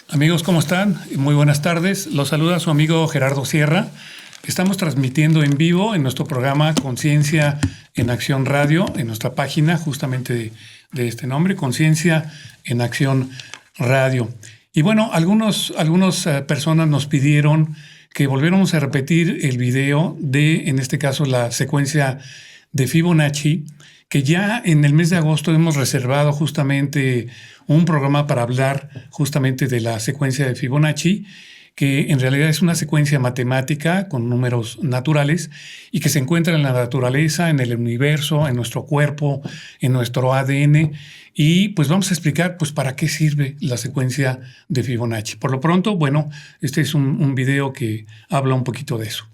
Amigos, ¿cómo están? Muy buenas tardes. Los saluda su amigo Gerardo Sierra. Estamos transmitiendo en vivo en nuestro programa Conciencia en Acción Radio, en nuestra página justamente de este nombre, Conciencia en Acción Radio. Y bueno, algunas personas nos pidieron que volviéramos a repetir el video de, en este caso, la secuencia de Fibonacci, que ya en el mes de agosto hemos reservado justamente un programa para hablar justamente de la secuencia de Fibonacci, que en realidad es una secuencia matemática con números naturales y que se encuentra en la naturaleza, en el universo, en nuestro cuerpo, en nuestro ADN. Y pues vamos a explicar pues para qué sirve la secuencia de Fibonacci. Por lo pronto, bueno, este es un video que habla un poquito de eso.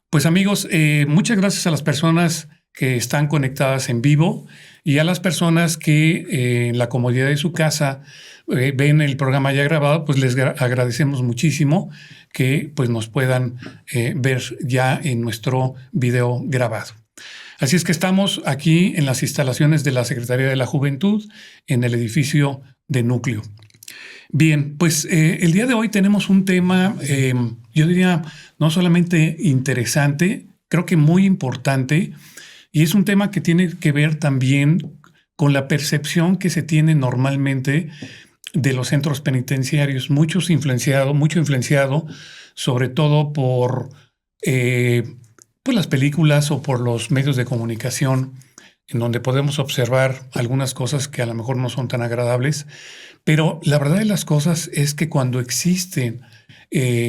Pues amigos, muchas gracias a las personas que están conectadas en vivo y a las personas que en la comodidad de su casa ven el programa ya grabado, pues les agradecemos muchísimo que pues nos puedan ver ya en nuestro video grabado. Así es que estamos aquí en las instalaciones de la Secretaría de la Juventud, en el edificio de Núcleo. Bien, pues el día de hoy tenemos un tema, yo diría, no solamente interesante, creo que muy importante, y es un tema que tiene que ver también con la percepción que se tiene normalmente de los centros penitenciarios, mucho influenciado sobre todo por pues las películas o por los medios de comunicación, en donde podemos observar algunas cosas que a lo mejor no son tan agradables, pero la verdad de las cosas es que cuando existen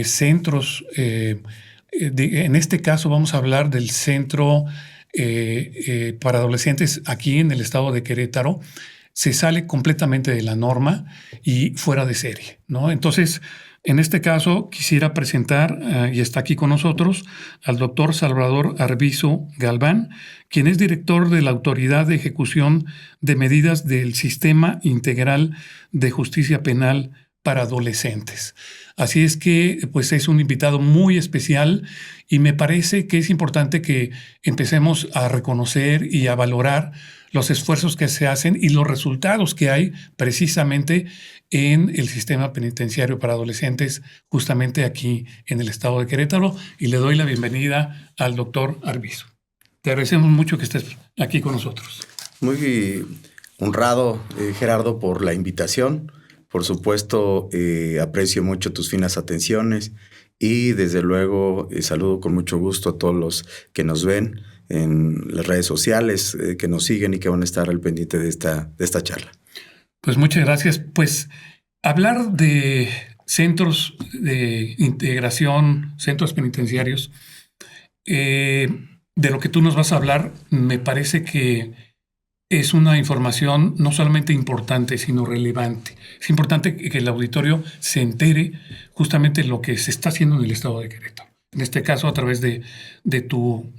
centros, en este caso vamos a hablar del centro para adolescentes aquí en el estado de Querétaro, se sale completamente de la norma y fuera de serie, ¿no? Entonces, en este caso, quisiera presentar, y está aquí con nosotros, al doctor Salvador Arbizu Galván, quien es director de la Autoridad de Ejecución de Medidas del Sistema Integral de Justicia Penal para Adolescentes. Así es que, pues, es un invitado muy especial y me parece que es importante que empecemos a reconocer y a valorar los esfuerzos que se hacen y los resultados que hay precisamente en el sistema penitenciario para adolescentes, justamente aquí en el estado de Querétaro. Y le doy la bienvenida al doctor Arbizu. Te agradecemos mucho que estés aquí con nosotros. Muy honrado, Gerardo, por la invitación. Por supuesto, aprecio mucho tus finas atenciones y desde luego saludo con mucho gusto a todos los que nos ven en las redes sociales, que nos siguen y que van a estar al pendiente de esta charla. Pues muchas gracias. Pues hablar de centros de integración, centros penitenciarios, de lo que tú nos vas a hablar, me parece que es una información no solamente importante, sino relevante. Es importante que el auditorio se entere justamente lo que se está haciendo en el estado de Querétaro. En este caso, a través de tu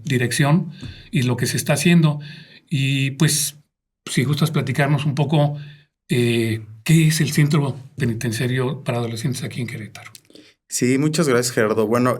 dirección y lo que se está haciendo. Y pues, si gustas platicarnos un poco, ¿qué es el Centro Penitenciario para Adolescentes aquí en Querétaro? Sí, muchas gracias, Gerardo. Bueno,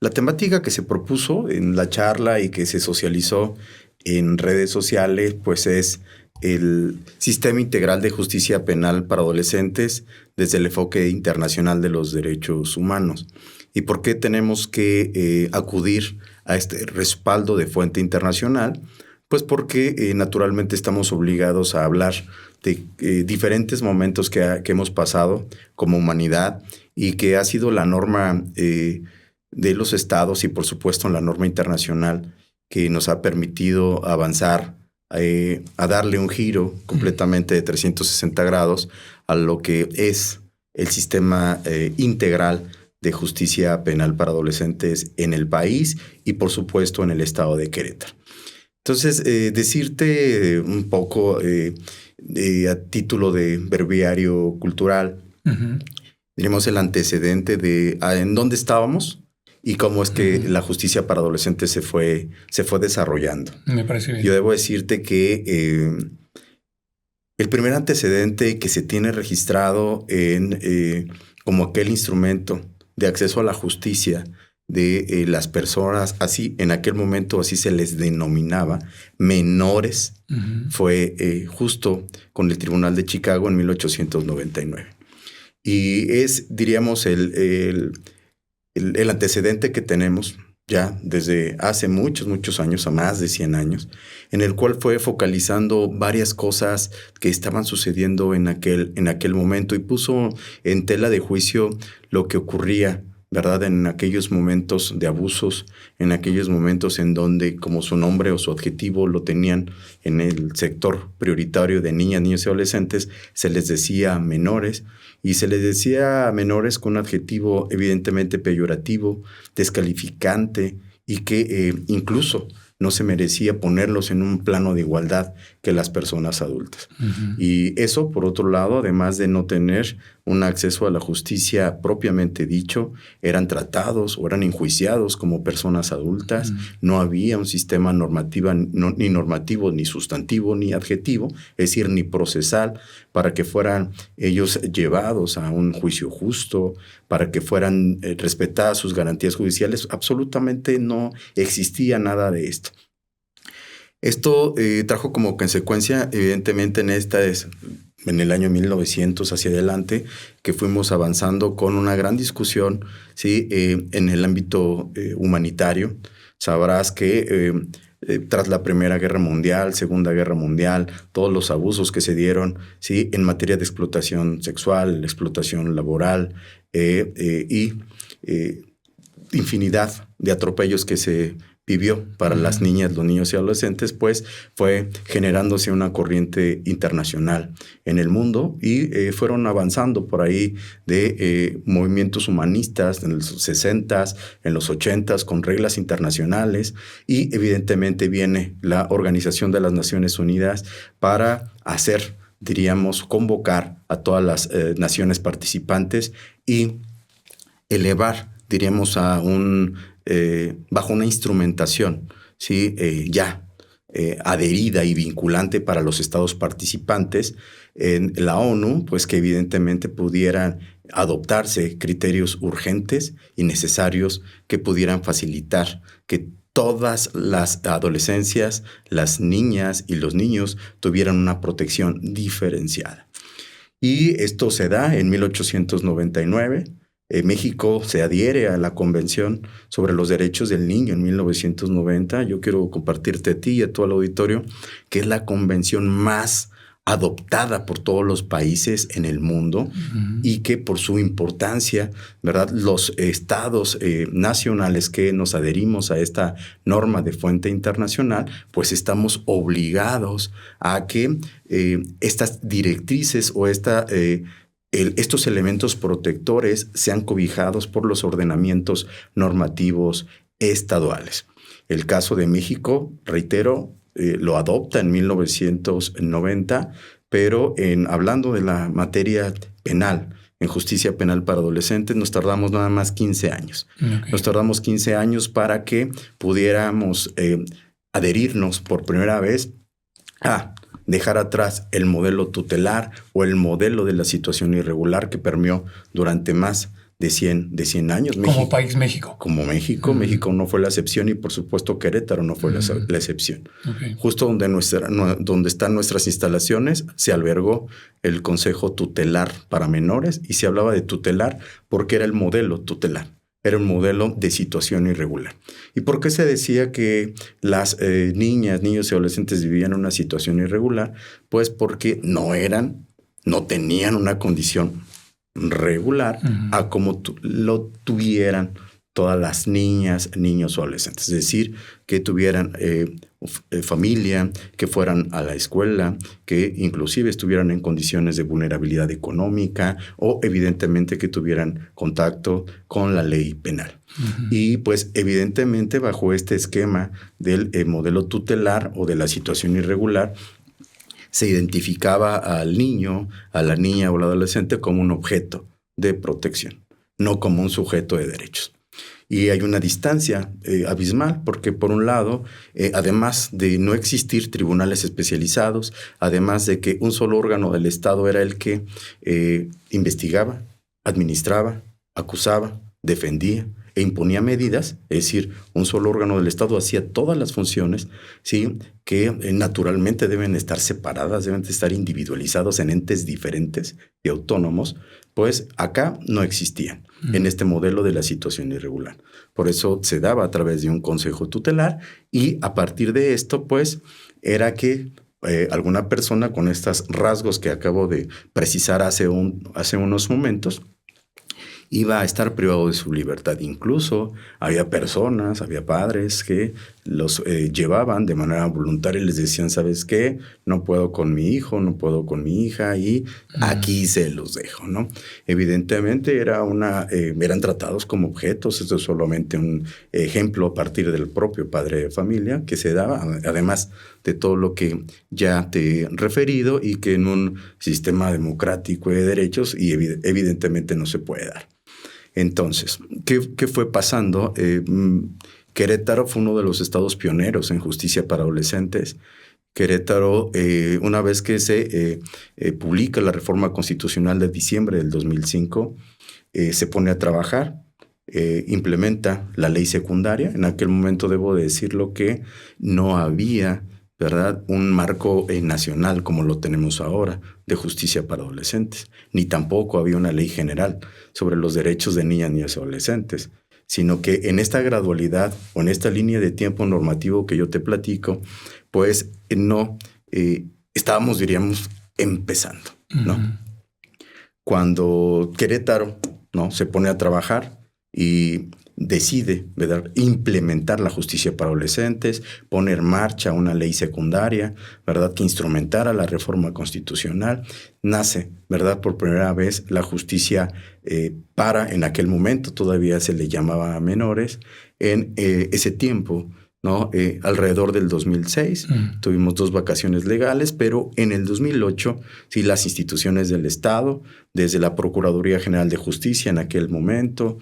la temática que se propuso en la charla y que se socializó en redes sociales, pues es el Sistema Integral de Justicia Penal para Adolescentes desde el enfoque internacional de los derechos humanos. ¿Y por qué tenemos que acudir a este respaldo de fuente internacional? Pues porque naturalmente estamos obligados a hablar de diferentes momentos que hemos pasado como humanidad y que ha sido la norma de los estados y por supuesto la norma internacional que nos ha permitido avanzar a darle un giro completamente de 360 grados a lo que es el sistema integral de justicia penal para adolescentes en el país y por supuesto en el estado de Querétaro. Entonces, decirte un poco a título de breviario cultural, diremos el antecedente de en dónde estábamos y cómo es que la justicia para adolescentes se fue desarrollando. Me parece bien. Yo debo decirte que el primer antecedente que se tiene registrado como aquel instrumento de acceso a la justicia de las personas, así en aquel momento así se les denominaba, menores, fue justo con el Tribunal de Chicago en 1899. Y es, diríamos, el antecedente que tenemos ya desde hace muchos años, a más de 100 años, en el cual fue focalizando varias cosas que estaban sucediendo en aquel momento y puso en tela de juicio lo que ocurría, ¿verdad? En aquellos momentos de abusos, en aquellos momentos en donde, como su nombre o su adjetivo lo tenían en el sector prioritario de niñas, niños y adolescentes, se les decía menores, y se les decía menores con un adjetivo evidentemente peyorativo, descalificante, y que incluso no se merecía ponerlos en un plano de igualdad que las personas adultas. Y eso, por otro lado, además de no tener un acceso a la justicia propiamente dicho, eran tratados o eran enjuiciados como personas adultas. No había un sistema ni normativo, ni sustantivo, ni adjetivo, es decir, ni procesal, para que fueran ellos llevados a un juicio justo, para que fueran respetadas sus garantías judiciales. Absolutamente no existía nada de esto. Esto trajo como consecuencia, evidentemente, en el año 1900 hacia adelante, que fuimos avanzando con una gran discusión, ¿sí? En el ámbito humanitario. Sabrás que tras la Primera Guerra Mundial, Segunda Guerra Mundial, todos los abusos que se dieron, ¿sí? En materia de explotación sexual, explotación laboral y infinidad de atropellos que se vivió para las niñas, los niños y adolescentes, pues fue generándose una corriente internacional en el mundo y fueron avanzando por ahí de movimientos humanistas en los 60s, en los 80s, con reglas internacionales, y evidentemente viene la Organización de las Naciones Unidas para hacer, diríamos, convocar a todas las naciones participantes y elevar, diríamos, a bajo una instrumentación, ¿sí? Adherida y vinculante para los estados participantes en la ONU, pues que evidentemente pudieran adoptarse criterios urgentes y necesarios que pudieran facilitar que todas las adolescencias, las niñas y los niños tuvieran una protección diferenciada. Y esto se da en 1899. México se adhiere a la Convención sobre los Derechos del Niño en 1990. Yo quiero compartirte a ti y a todo el auditorio que es la convención más adoptada por todos los países en el mundo y que por su importancia, ¿verdad? Los estados nacionales que nos adherimos a esta norma de fuente internacional, pues estamos obligados a que estas directrices o estos elementos protectores sean cobijados por los ordenamientos normativos estaduales. El caso de México, reitero, lo adopta en 1990, pero hablando de la materia penal, en justicia penal para adolescentes, nos tardamos nada más 15 años. Okay. Nos tardamos 15 años para que pudiéramos adherirnos por primera vez a dejar atrás el modelo tutelar o el modelo de la situación irregular que permeó durante más de 100 años. Como país México. Como México. México no fue la excepción y por supuesto Querétaro no fue la excepción. Okay. Justo donde están nuestras instalaciones se albergó el Consejo Tutelar para Menores y se hablaba de tutelar porque era el modelo tutelar. Era un modelo de situación irregular. ¿Y por qué se decía que las niñas, niños y adolescentes vivían una situación irregular? Pues porque no tenían una condición regular a como lo tuvieran todas las niñas, niños o adolescentes. Es decir, que tuvieran familia, que fueran a la escuela, que inclusive estuvieran en condiciones de vulnerabilidad económica o evidentemente que tuvieran contacto con la ley penal. Y pues evidentemente bajo este esquema del modelo tutelar o de la situación irregular, se identificaba al niño, a la niña o al adolescente como un objeto de protección, no como un sujeto de derechos. Y hay una distancia abismal porque, por un lado, además de no existir tribunales especializados, además de que un solo órgano del Estado era el que investigaba, administraba, acusaba, defendía, e imponía medidas, es decir, un solo órgano del Estado hacía todas las funciones, ¿sí? Que naturalmente deben estar separadas, deben estar individualizados en entes diferentes y autónomos, pues acá no existían en este modelo de la situación irregular. Por eso se daba a través de un consejo tutelar y a partir de esto, pues, era que alguna persona con estos rasgos que acabo de precisar hace unos momentos iba a estar privado de su libertad. Incluso había personas, había padres que los llevaban de manera voluntaria y les decían, ¿sabes qué? No puedo con mi hijo, no puedo con mi hija y aquí se los dejo, ¿no? Evidentemente eran tratados como objetos. Esto es solamente un ejemplo a partir del propio padre de familia que se daba, además de todo lo que ya te he referido y que en un sistema democrático de derechos y evidentemente no se puede dar. Entonces, ¿qué fue pasando? Querétaro fue uno de los estados pioneros en justicia para adolescentes. Querétaro, una vez que se publica la reforma constitucional de diciembre del 2005, se pone a trabajar, implementa la ley secundaria. En aquel momento debo decirlo que no había, ¿verdad?, un marco nacional como lo tenemos ahora de justicia para adolescentes, ni tampoco había una ley general sobre los derechos de niñas, niños y adolescentes, sino que en esta gradualidad o en esta línea de tiempo normativo que yo te platico, pues no estábamos, diríamos, empezando, ¿no? Cuando Querétaro, ¿no?, se pone a trabajar y decide, ¿verdad?, implementar la justicia para adolescentes, poner en marcha una ley secundaria, ¿verdad?, que instrumentara la reforma constitucional, nace, ¿verdad?, por primera vez la justicia en aquel momento todavía se le llamaba a menores, en ese tiempo, ¿no? Alrededor del 2006 tuvimos 2 vacaciones legales, pero en el 2008 sí las instituciones del Estado, desde la Procuraduría General de Justicia en aquel momento,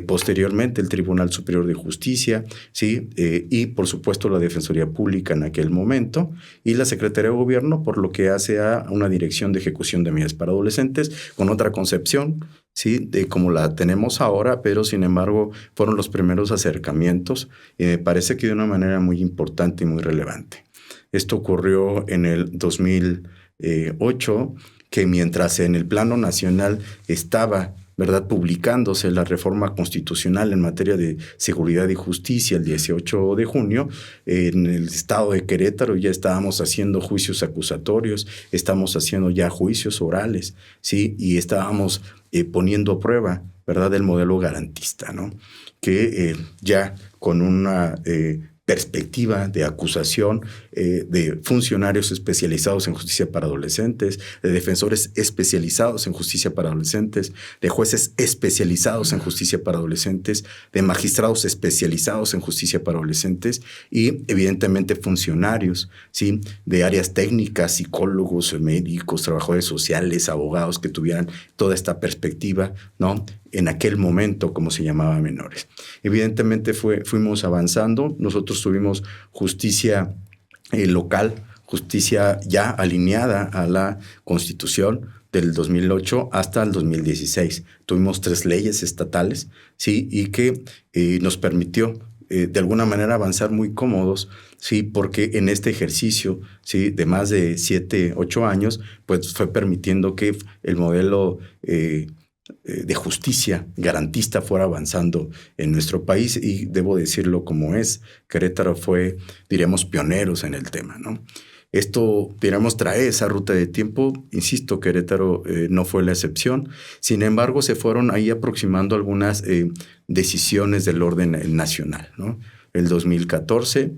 posteriormente el Tribunal Superior de Justicia, sí, y por supuesto la Defensoría Pública en aquel momento y la Secretaría de Gobierno, por lo que hace a una dirección de ejecución de medidas para adolescentes con otra concepción, sí, de como la tenemos ahora, pero sin embargo fueron los primeros acercamientos y me parece que de una manera muy importante y muy relevante. Esto ocurrió en el 2008, que mientras en el plano nacional estaba, ¿verdad?, publicándose la reforma constitucional en materia de seguridad y justicia el 18 de junio, en el estado de Querétaro ya estábamos haciendo juicios acusatorios, estamos haciendo ya juicios orales, ¿sí? Y estábamos poniendo a prueba, ¿verdad?, el modelo garantista, ¿no? Que ya con una perspectiva de acusación de funcionarios especializados en justicia para adolescentes, de defensores especializados en justicia para adolescentes, de jueces especializados en justicia para adolescentes, de magistrados especializados en justicia para adolescentes y evidentemente funcionarios, ¿sí?, de áreas técnicas, psicólogos, médicos, trabajadores sociales, abogados que tuvieran toda esta perspectiva, ¿no?, en aquel momento, como se llamaba menores. Evidentemente fuimos avanzando. Nosotros tuvimos justicia local, justicia ya alineada a la Constitución del 2008 hasta el 2016. Tuvimos 3 leyes estatales, sí, y que nos permitió de alguna manera avanzar muy cómodos, sí, porque en este ejercicio, sí, de más de 7, 8 años, pues fue permitiendo que el modelo de justicia garantista fuera avanzando en nuestro país y debo decirlo como es, Querétaro fue, diríamos, pioneros en el tema, ¿no? Esto, diríamos, trae esa ruta de tiempo. Insisto, Querétaro no fue la excepción. Sin embargo, se fueron ahí aproximando algunas decisiones del orden nacional, ¿no? El 2014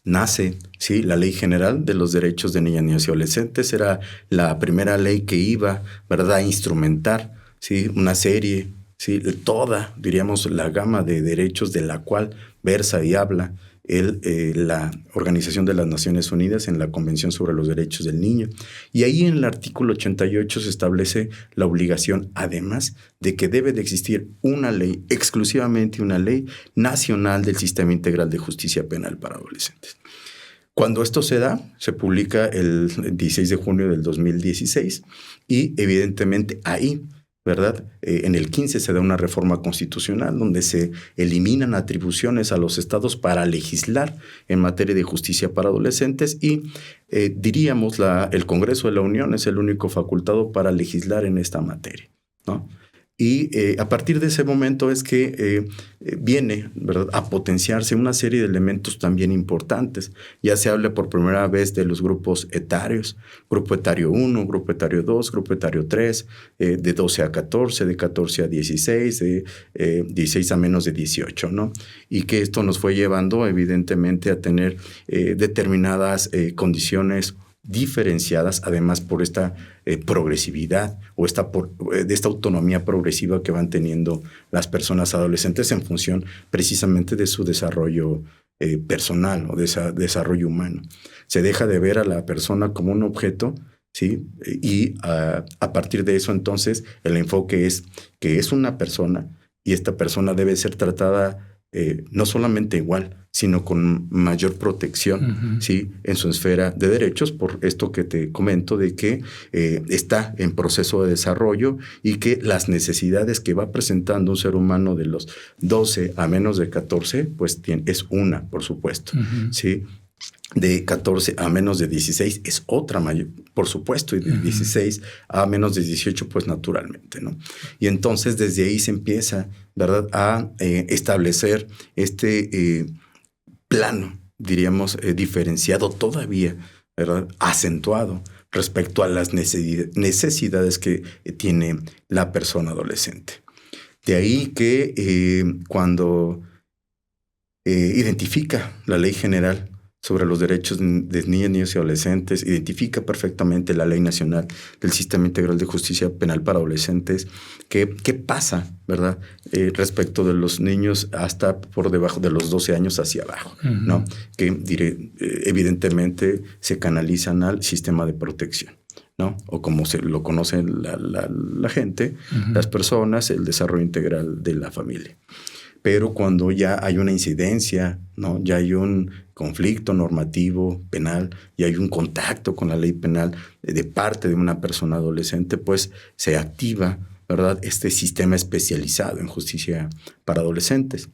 nace, sí, la Ley General de los Derechos de Niñas, Niños y Adolescentes. Era la primera ley que iba, ¿verdad?, a instrumentar, sí, una serie, sí, toda, diríamos, la gama de derechos de la cual versa y habla la Organización de las Naciones Unidas en la Convención sobre los Derechos del Niño. Y ahí en el artículo 88 se establece la obligación, además, de que debe de existir una ley, exclusivamente una ley nacional del Sistema Integral de Justicia Penal para Adolescentes. Cuando esto se da, se publica el 16 de junio del 2016 y evidentemente ahí ¿verdad? En el 15 se da una reforma constitucional donde se eliminan atribuciones a los estados para legislar en materia de justicia para adolescentes y diríamos el Congreso de la Unión es el único facultado para legislar en esta materia, ¿no? Y a partir de ese momento es que viene, ¿verdad?, a potenciarse una serie de elementos también importantes. Ya se habla por primera vez de los grupos etarios, grupo etario 1, grupo etario 2, grupo etario 3, de 12 a 14, de 14 a 16, de 16 a menos de 18, ¿no? Y que esto nos fue llevando evidentemente a tener determinadas condiciones diferenciadas, además por esta progresividad o de esta autonomía progresiva que van teniendo las personas adolescentes en función precisamente de su desarrollo personal o de ese desarrollo humano. Se deja de ver a la persona como un objeto, ¿sí? Y a partir de eso entonces el enfoque es que es una persona y esta persona debe ser tratada no solamente igual, sino con mayor protección, ¿sí?, en su esfera de derechos, por esto que te comento de que está en proceso de desarrollo y que las necesidades que va presentando un ser humano de los 12 a menos de 14, pues es una, por supuesto, ¿sí? De 14 a menos de 16 es otra mayor, por supuesto, y de 16 a menos de 18, pues naturalmente, ¿no? Y entonces desde ahí se empieza, ¿verdad?, a establecer este plano, diríamos, diferenciado todavía, ¿verdad?, acentuado respecto a las necesidades que tiene la persona adolescente. De ahí que cuando identifica la Ley General sobre los derechos de niñas, niños y adolescentes, identifica perfectamente la Ley Nacional del Sistema Integral de Justicia Penal para Adolescentes, qué pasa, ¿verdad?, respecto de los niños hasta por debajo de los 12 años hacia abajo, ¿no? Que evidentemente se canalizan al sistema de protección, ¿no? O como se lo conoce la gente, las personas, el desarrollo integral de la familia. Pero cuando ya hay una incidencia, ¿no?, ya hay un conflicto normativo penal y hay un contacto con la ley penal de parte de una persona adolescente, pues se activa, ¿verdad?, este sistema especializado en justicia para adolescentes.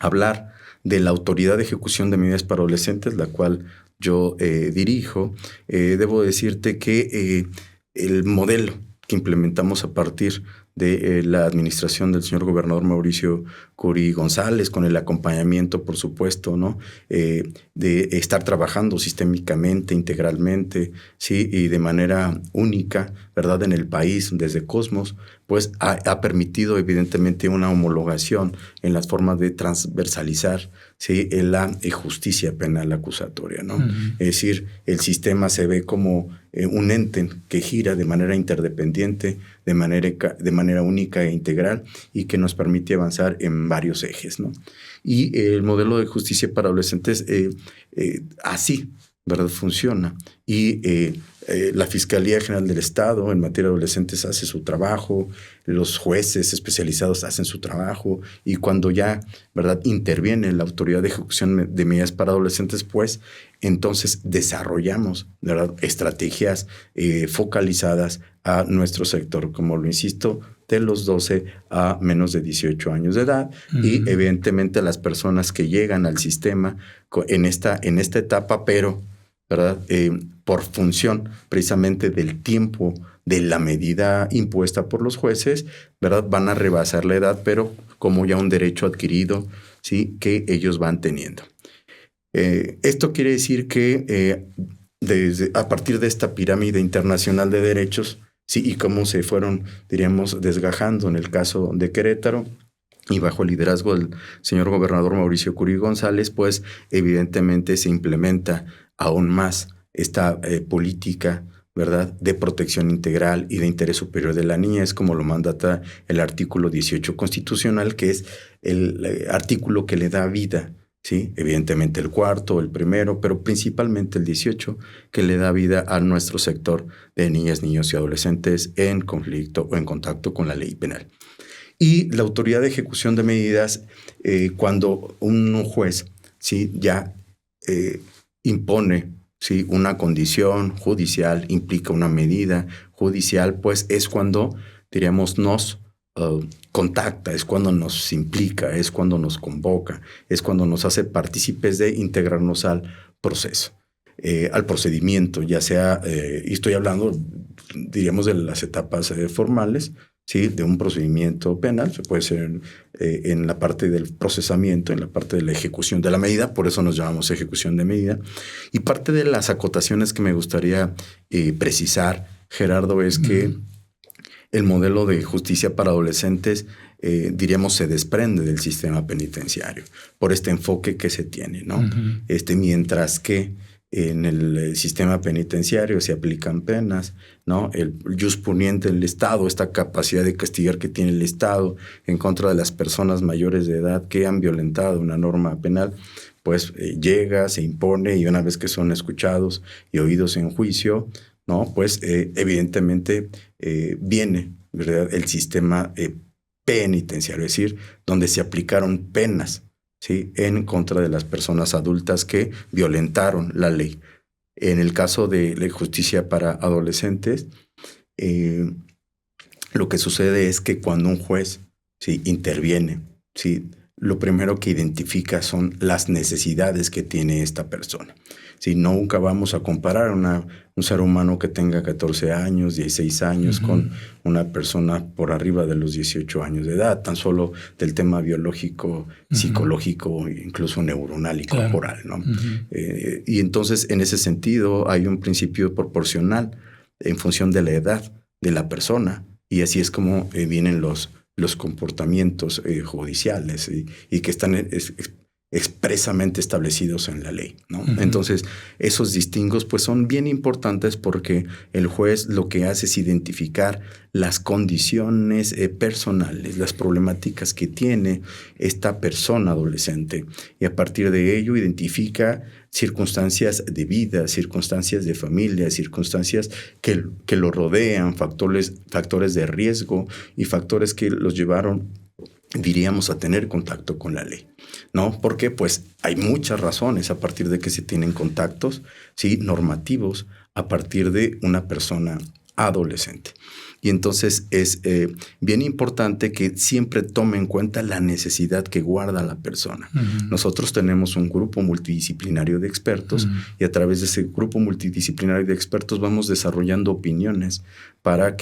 Hablar de la Autoridad de Ejecución de Medidas para Adolescentes, la cual yo dirijo, debo decirte que el modelo que implementamos a partir de la administración del señor gobernador Mauricio Curi González, con el acompañamiento, por supuesto, ¿no?, de estar trabajando sistémicamente, integralmente, sí, y de manera única, ¿verdad?, en el país, desde Cosmos, pues ha permitido evidentemente una homologación en las formas de transversalizar, sí, en la justicia penal acusatoria, ¿no? Es decir, el sistema se ve como un ente que gira de manera interdependiente, de manera única e integral y que nos permite avanzar en varios ejes, ¿no? Y el modelo de justicia para adolescentes así, ¿verdad?, funciona. Y la Fiscalía General del Estado en materia de adolescentes hace su trabajo, los jueces especializados hacen su trabajo y cuando ya, ¿verdad?, interviene la Autoridad de Ejecución de Medidas para Adolescentes, pues entonces desarrollamos, ¿verdad?, estrategias focalizadas a nuestro sector, como lo insisto, de los 12 a menos de 18 años de edad y evidentemente las personas que llegan al sistema en esta etapa, pero, ¿verdad?, por función precisamente del tiempo de la medida impuesta por los jueces, ¿verdad?, van a rebasar la edad, pero como ya un derecho adquirido, ¿sí?, que ellos van teniendo. Esto quiere decir que a partir de esta pirámide internacional de derechos, sí, y cómo se fueron, diríamos, desgajando en el caso de Querétaro, y bajo el liderazgo del señor gobernador Mauricio Curi González, pues evidentemente se implementa aún más esta política, ¿verdad?, de protección integral y de interés superior de la niñez, como lo mandata el artículo 18 constitucional, que es el artículo que le da vida, ¿sí?, evidentemente el cuarto, el primero, pero principalmente el 18, que le da vida a nuestro sector de niñas, niños y adolescentes en conflicto o en contacto con la ley penal. Y la Autoridad de Ejecución de Medidas, cuando un juez, ¿sí?, ya impone, ¿sí?, una condición judicial, implica una medida judicial, pues es cuando diríamos, nos contacta, es cuando nos implica, es cuando nos convoca, es cuando nos hace partícipes de integrarnos al proceso, al procedimiento, ya sea, y estoy hablando, diríamos, de las etapas formales, ¿sí? De un procedimiento penal, se puede ser en la parte del procesamiento, en la parte de la ejecución de la medida, por eso nos llamamos ejecución de medida. Y parte de las acotaciones que me gustaría precisar, Gerardo, es que el modelo de justicia para adolescentes, diríamos, se desprende del sistema penitenciario por este enfoque que se tiene, ¿no? Mientras que en el sistema penitenciario se aplican penas, ¿no? El jus puniendi del Estado, esta capacidad de castigar que tiene el Estado en contra de las personas mayores de edad que han violentado una norma penal, pues llega, se impone, y una vez que son escuchados y oídos en juicio, ¿no? Pues evidentemente viene, ¿verdad?, el sistema penitenciario, es decir, donde se aplicaron penas, ¿sí?, en contra de las personas adultas que violentaron la ley. En el caso de la justicia para adolescentes, lo que sucede es que cuando un juez, ¿sí?, interviene, ¿sí?, lo primero que identifica son las necesidades que tiene esta persona. Si nunca vamos a comparar un ser humano que tenga 14 años, 16 años con una persona por arriba de los 18 años de edad, tan solo del tema biológico, psicológico, incluso neuronal y corporal, ¿no? Y entonces, en ese sentido, hay un principio proporcional en función de la edad de la persona, y así es como vienen los comportamientos judiciales y que están expresamente establecidos en la ley, ¿no? Entonces, esos distingos pues son bien importantes porque el juez lo que hace es identificar las condiciones personales, las problemáticas que tiene esta persona adolescente, y a partir de ello identifica circunstancias de vida, circunstancias de familia, circunstancias que lo rodean, factores de riesgo y factores que los llevaron, diríamos, a tener contacto con la ley, ¿no? Porque pues hay muchas razones a partir de que se tienen contactos, ¿sí?, normativos a partir de una persona adolescente. Y entonces es bien importante que siempre tome en cuenta la necesidad que guarda la persona. Nosotros tenemos un grupo multidisciplinario de expertos y a través de ese grupo multidisciplinario de expertos vamos desarrollando opiniones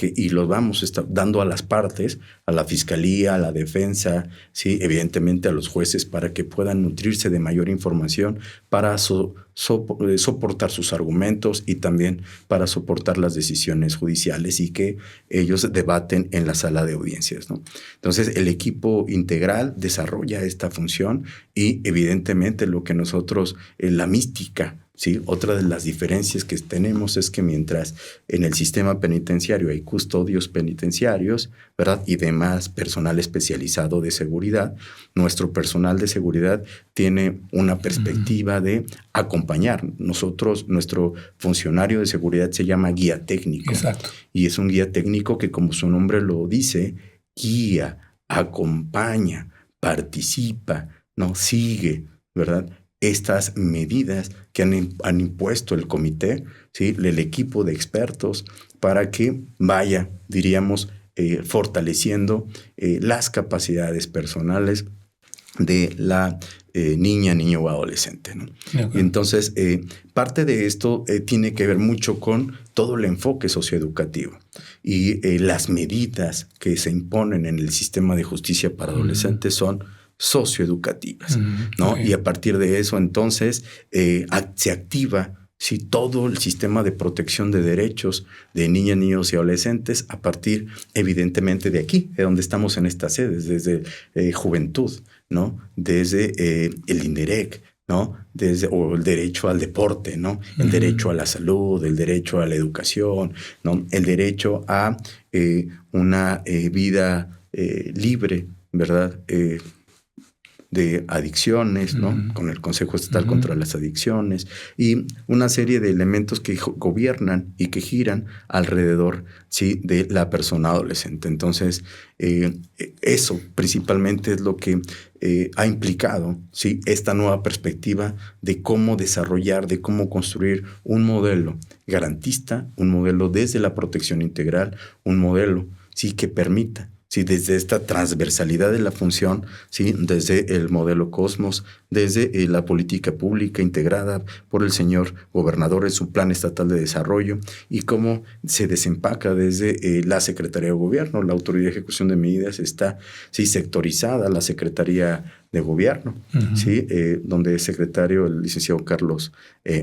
y los vamos dando a las partes, a la fiscalía, a la defensa, ¿sí?, evidentemente a los jueces, para que puedan nutrirse de mayor información para soportar sus argumentos y también para soportar las decisiones judiciales y que ellos debaten en la sala de audiencias, ¿no? Entonces, el equipo integral desarrolla esta función y evidentemente lo que nosotros, la mística, ¿sí? Otra de las diferencias que tenemos es que mientras en el sistema penitenciario hay custodios penitenciarios, ¿verdad?, y demás personal especializado de seguridad, nuestro personal de seguridad tiene una perspectiva de acompañar. Nuestro funcionario de seguridad se llama guía técnico. Exacto. Y es un guía técnico que, como su nombre lo dice, guía, acompaña, participa, ¿no?, sigue, ¿verdad?, estas medidas que han impuesto el comité, ¿sí?, el equipo de expertos, para que vaya, diríamos, fortaleciendo las capacidades personales de la niño o adolescente, ¿no? Okay. Entonces, parte de esto tiene que ver mucho con todo el enfoque socioeducativo y las medidas que se imponen en el sistema de justicia para adolescentes son socioeducativas, ¿no? Okay. Y a partir de eso, entonces, se activa, sí, todo el sistema de protección de derechos de niñas, niños y adolescentes a partir, evidentemente, de aquí, de donde estamos en estas sedes, desde juventud, ¿no? Desde el INDEREC, ¿no? O el derecho al deporte, ¿no? El derecho a la salud, el derecho a la educación, ¿no? El derecho a una vida libre, ¿verdad?, de adicciones, ¿no? Con el Consejo Estatal contra las Adicciones y una serie de elementos que gobiernan y que giran alrededor, ¿sí?, de la persona adolescente. Entonces, eso principalmente es lo que ha implicado, ¿sí?, esta nueva perspectiva de cómo desarrollar, de cómo construir un modelo garantista, un modelo desde la protección integral, un modelo sí, que permita, sí, desde esta transversalidad de la función, sí, desde el modelo Cosmos, desde la política pública integrada por el señor gobernador en su plan estatal de desarrollo y cómo se desempaca desde la Secretaría de Gobierno. La Autoridad de Ejecución de Medidas está, sí, sectorizada, la Secretaría de Gobierno, sí, donde es secretario el licenciado Carlos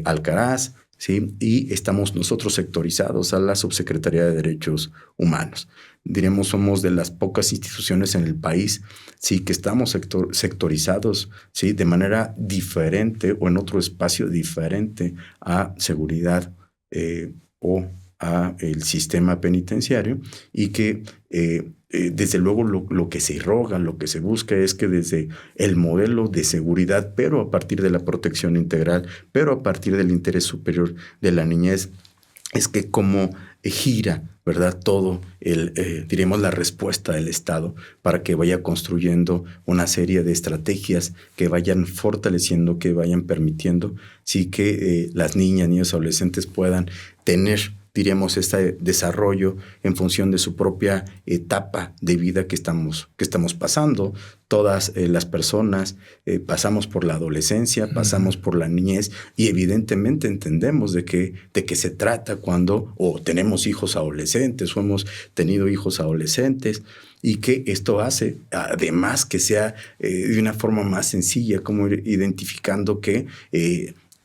Alcaraz, sí, y estamos nosotros sectorizados a la Subsecretaría de Derechos Humanos. Diremos, somos de las pocas instituciones en el país, sí, que estamos sectorizados, sí, de manera diferente o en otro espacio diferente a seguridad o a el sistema penitenciario, y que desde luego lo que se irroga, lo que se busca es que desde el modelo de seguridad, pero a partir de la protección integral, pero a partir del interés superior de la niñez, es que como gira, ¿verdad? Todo diremos, la respuesta del Estado para que vaya construyendo una serie de estrategias que vayan fortaleciendo, que vayan permitiendo, sí, que las niñas, niños, adolescentes puedan tener, diríamos, este desarrollo en función de su propia etapa de vida que estamos pasando. Todas las personas pasamos por la adolescencia, pasamos por la niñez, y evidentemente entendemos de qué se trata cuando o tenemos hijos adolescentes o hemos tenido hijos adolescentes, y que esto hace, además, que sea de una forma más sencilla, como ir identificando que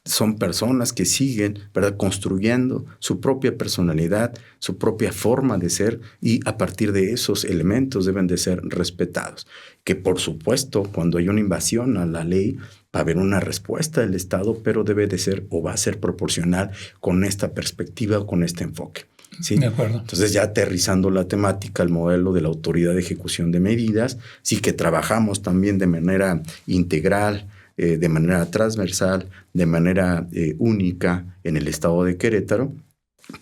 son personas que siguen, ¿verdad?, construyendo su propia personalidad, su propia forma de ser, y a partir de esos elementos deben de ser respetados. Que por supuesto, cuando hay una invasión a la ley, va a haber una respuesta del Estado, pero debe de ser o va a ser proporcional con esta perspectiva o con este enfoque. ¿Sí? De acuerdo. Entonces, ya aterrizando la temática, el modelo de la Autoridad de Ejecución de Medidas, sí que trabajamos también de manera integral, de manera transversal, de manera única en el estado de Querétaro,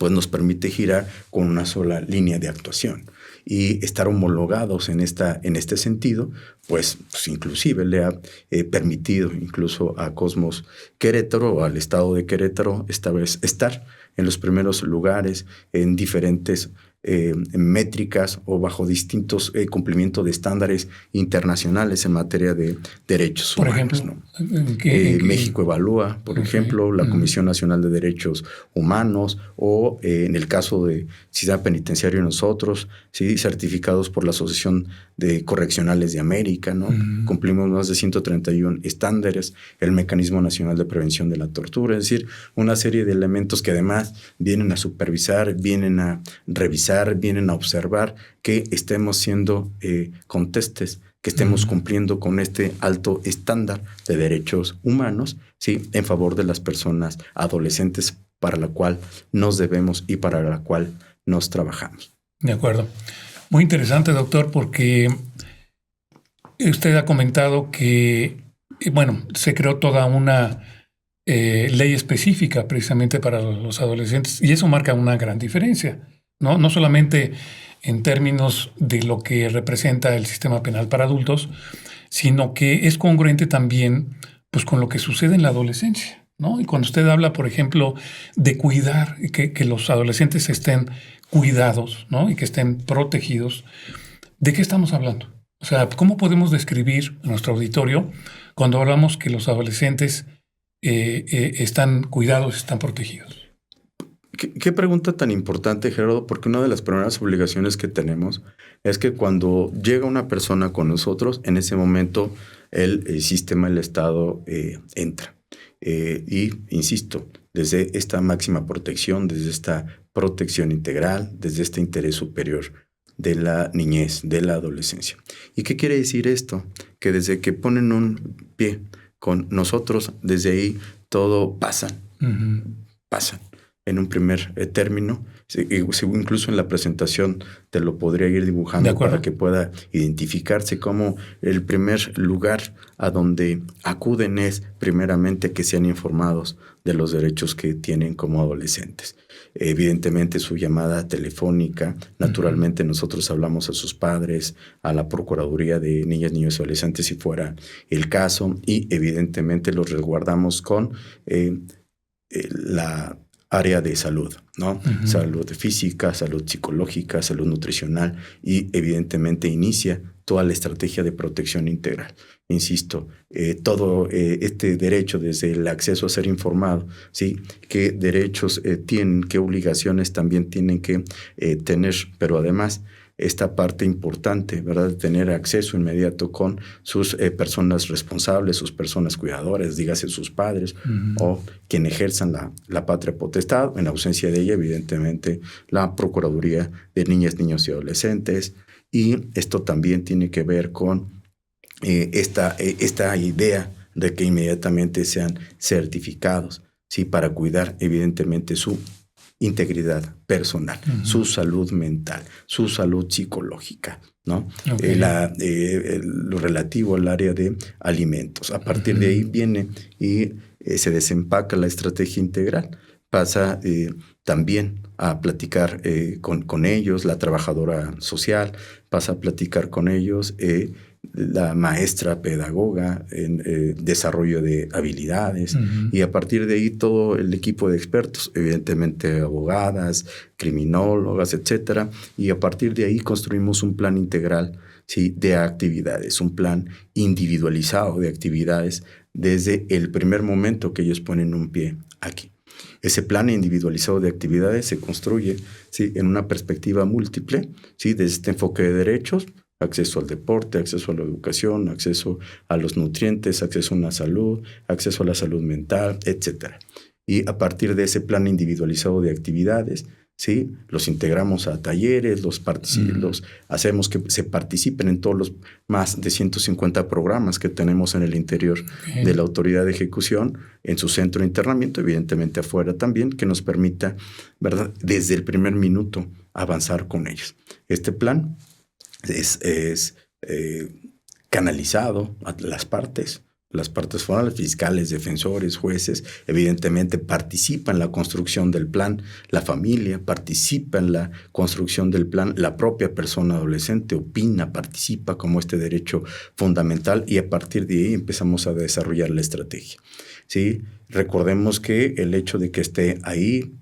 pues nos permite girar con una sola línea de actuación y estar homologados en este sentido, pues inclusive le ha permitido incluso a Cosmos Querétaro o al estado de Querétaro esta vez estar en los primeros lugares en diferentes métricas o bajo distintos cumplimientos de estándares internacionales en materia de derechos por humanos. Ejemplo, ¿no? México Evalúa, por ejemplo, la Comisión Nacional de Derechos Humanos, o en el caso de Sistema Penitenciario nosotros, ¿sí?, certificados por la Asociación de Correccionales de América, ¿no? Cumplimos más de 131 estándares, el Mecanismo Nacional de Prevención de la Tortura, es decir, una serie de elementos que además vienen a supervisar, vienen a revisar, vienen a observar que estemos siendo contestes, que estemos cumpliendo con este alto estándar de derechos humanos, ¿sí?, en favor de las personas adolescentes para la cual nos debemos y para la cual nos trabajamos. De acuerdo. Muy interesante, doctor, porque usted ha comentado que, bueno, se creó toda una ley específica precisamente para los adolescentes, y eso marca una gran diferencia, ¿no? No solamente en términos de lo que representa el sistema penal para adultos, sino que es congruente también, pues, con lo que sucede en la adolescencia, ¿no? Y cuando usted habla, por ejemplo, de cuidar, que los adolescentes estén cuidados, ¿no?, y que estén protegidos, ¿de qué estamos hablando? O sea, ¿cómo podemos describir a nuestro auditorio cuando hablamos que los adolescentes están cuidados, están protegidos? ¿Qué pregunta tan importante, Gerardo? Porque una de las primeras obligaciones que tenemos es que cuando llega una persona con nosotros, en ese momento el sistema, el Estado entra. Y, insisto, desde esta máxima protección, desde esta protección integral, desde este interés superior de la niñez, de la adolescencia. ¿Y qué quiere decir esto? Que desde que ponen un pie con nosotros, desde ahí todo pasan. En un primer término, incluso en la presentación te lo podría ir dibujando para que pueda identificarse como el primer lugar a donde acuden es primeramente que sean informados de los derechos que tienen como adolescentes. Evidentemente su llamada telefónica, naturalmente nosotros hablamos a sus padres, a la Procuraduría de Niñas, Niños y Adolescentes si fuera el caso, y evidentemente los resguardamos con la área de salud, ¿no? Salud física, salud psicológica, salud nutricional y evidentemente inicia toda la estrategia de protección integral. Insisto, todo este derecho desde el acceso a ser informado, ¿sí? ¿Qué derechos tienen, qué obligaciones también tienen que tener? Pero además, esta parte importante, ¿verdad? De tener acceso inmediato con sus personas responsables, sus personas cuidadoras, dígase sus padres o quien ejerzan la patria potestad. En ausencia de ella, evidentemente, la Procuraduría de Niñas, Niños y Adolescentes. Y esto también tiene que ver con esta idea de que inmediatamente sean certificados, ¿sí? Para cuidar, evidentemente, su integridad personal, su salud mental, su salud psicológica, ¿no? Okay. Lo relativo al área de alimentos. A partir de ahí viene y se desempaca la estrategia integral. Pasa también a platicar con ellos, la trabajadora social, pasa a platicar con ellos la maestra pedagoga en desarrollo de habilidades y a partir de ahí todo el equipo de expertos, evidentemente abogadas, criminólogas, etcétera, y a partir de ahí construimos un plan integral, ¿sí? De actividades, un plan individualizado de actividades desde el primer momento que ellos ponen un pie aquí. Ese plan individualizado de actividades se construye, ¿sí? En una perspectiva múltiple, ¿sí? Desde este enfoque de derechos, acceso al deporte, acceso a la educación, acceso a los nutrientes, acceso a una salud, acceso a la salud mental, etc. Y a partir de ese plan individualizado de actividades, ¿sí? Los integramos a talleres, los hacemos que se participen en todos los más de 150 programas que tenemos en el interior de la autoridad de ejecución, en su centro de internamiento, evidentemente afuera también, que nos permita, ¿verdad?, desde el primer minuto avanzar con ellos. Este plan es canalizado a las partes forales, fiscales, defensores, jueces, evidentemente participan en la construcción del plan, la familia participa en la construcción del plan, la propia persona adolescente opina, participa como este derecho fundamental y a partir de ahí empezamos a desarrollar la estrategia, ¿sí? Recordemos que el hecho de que esté ahí,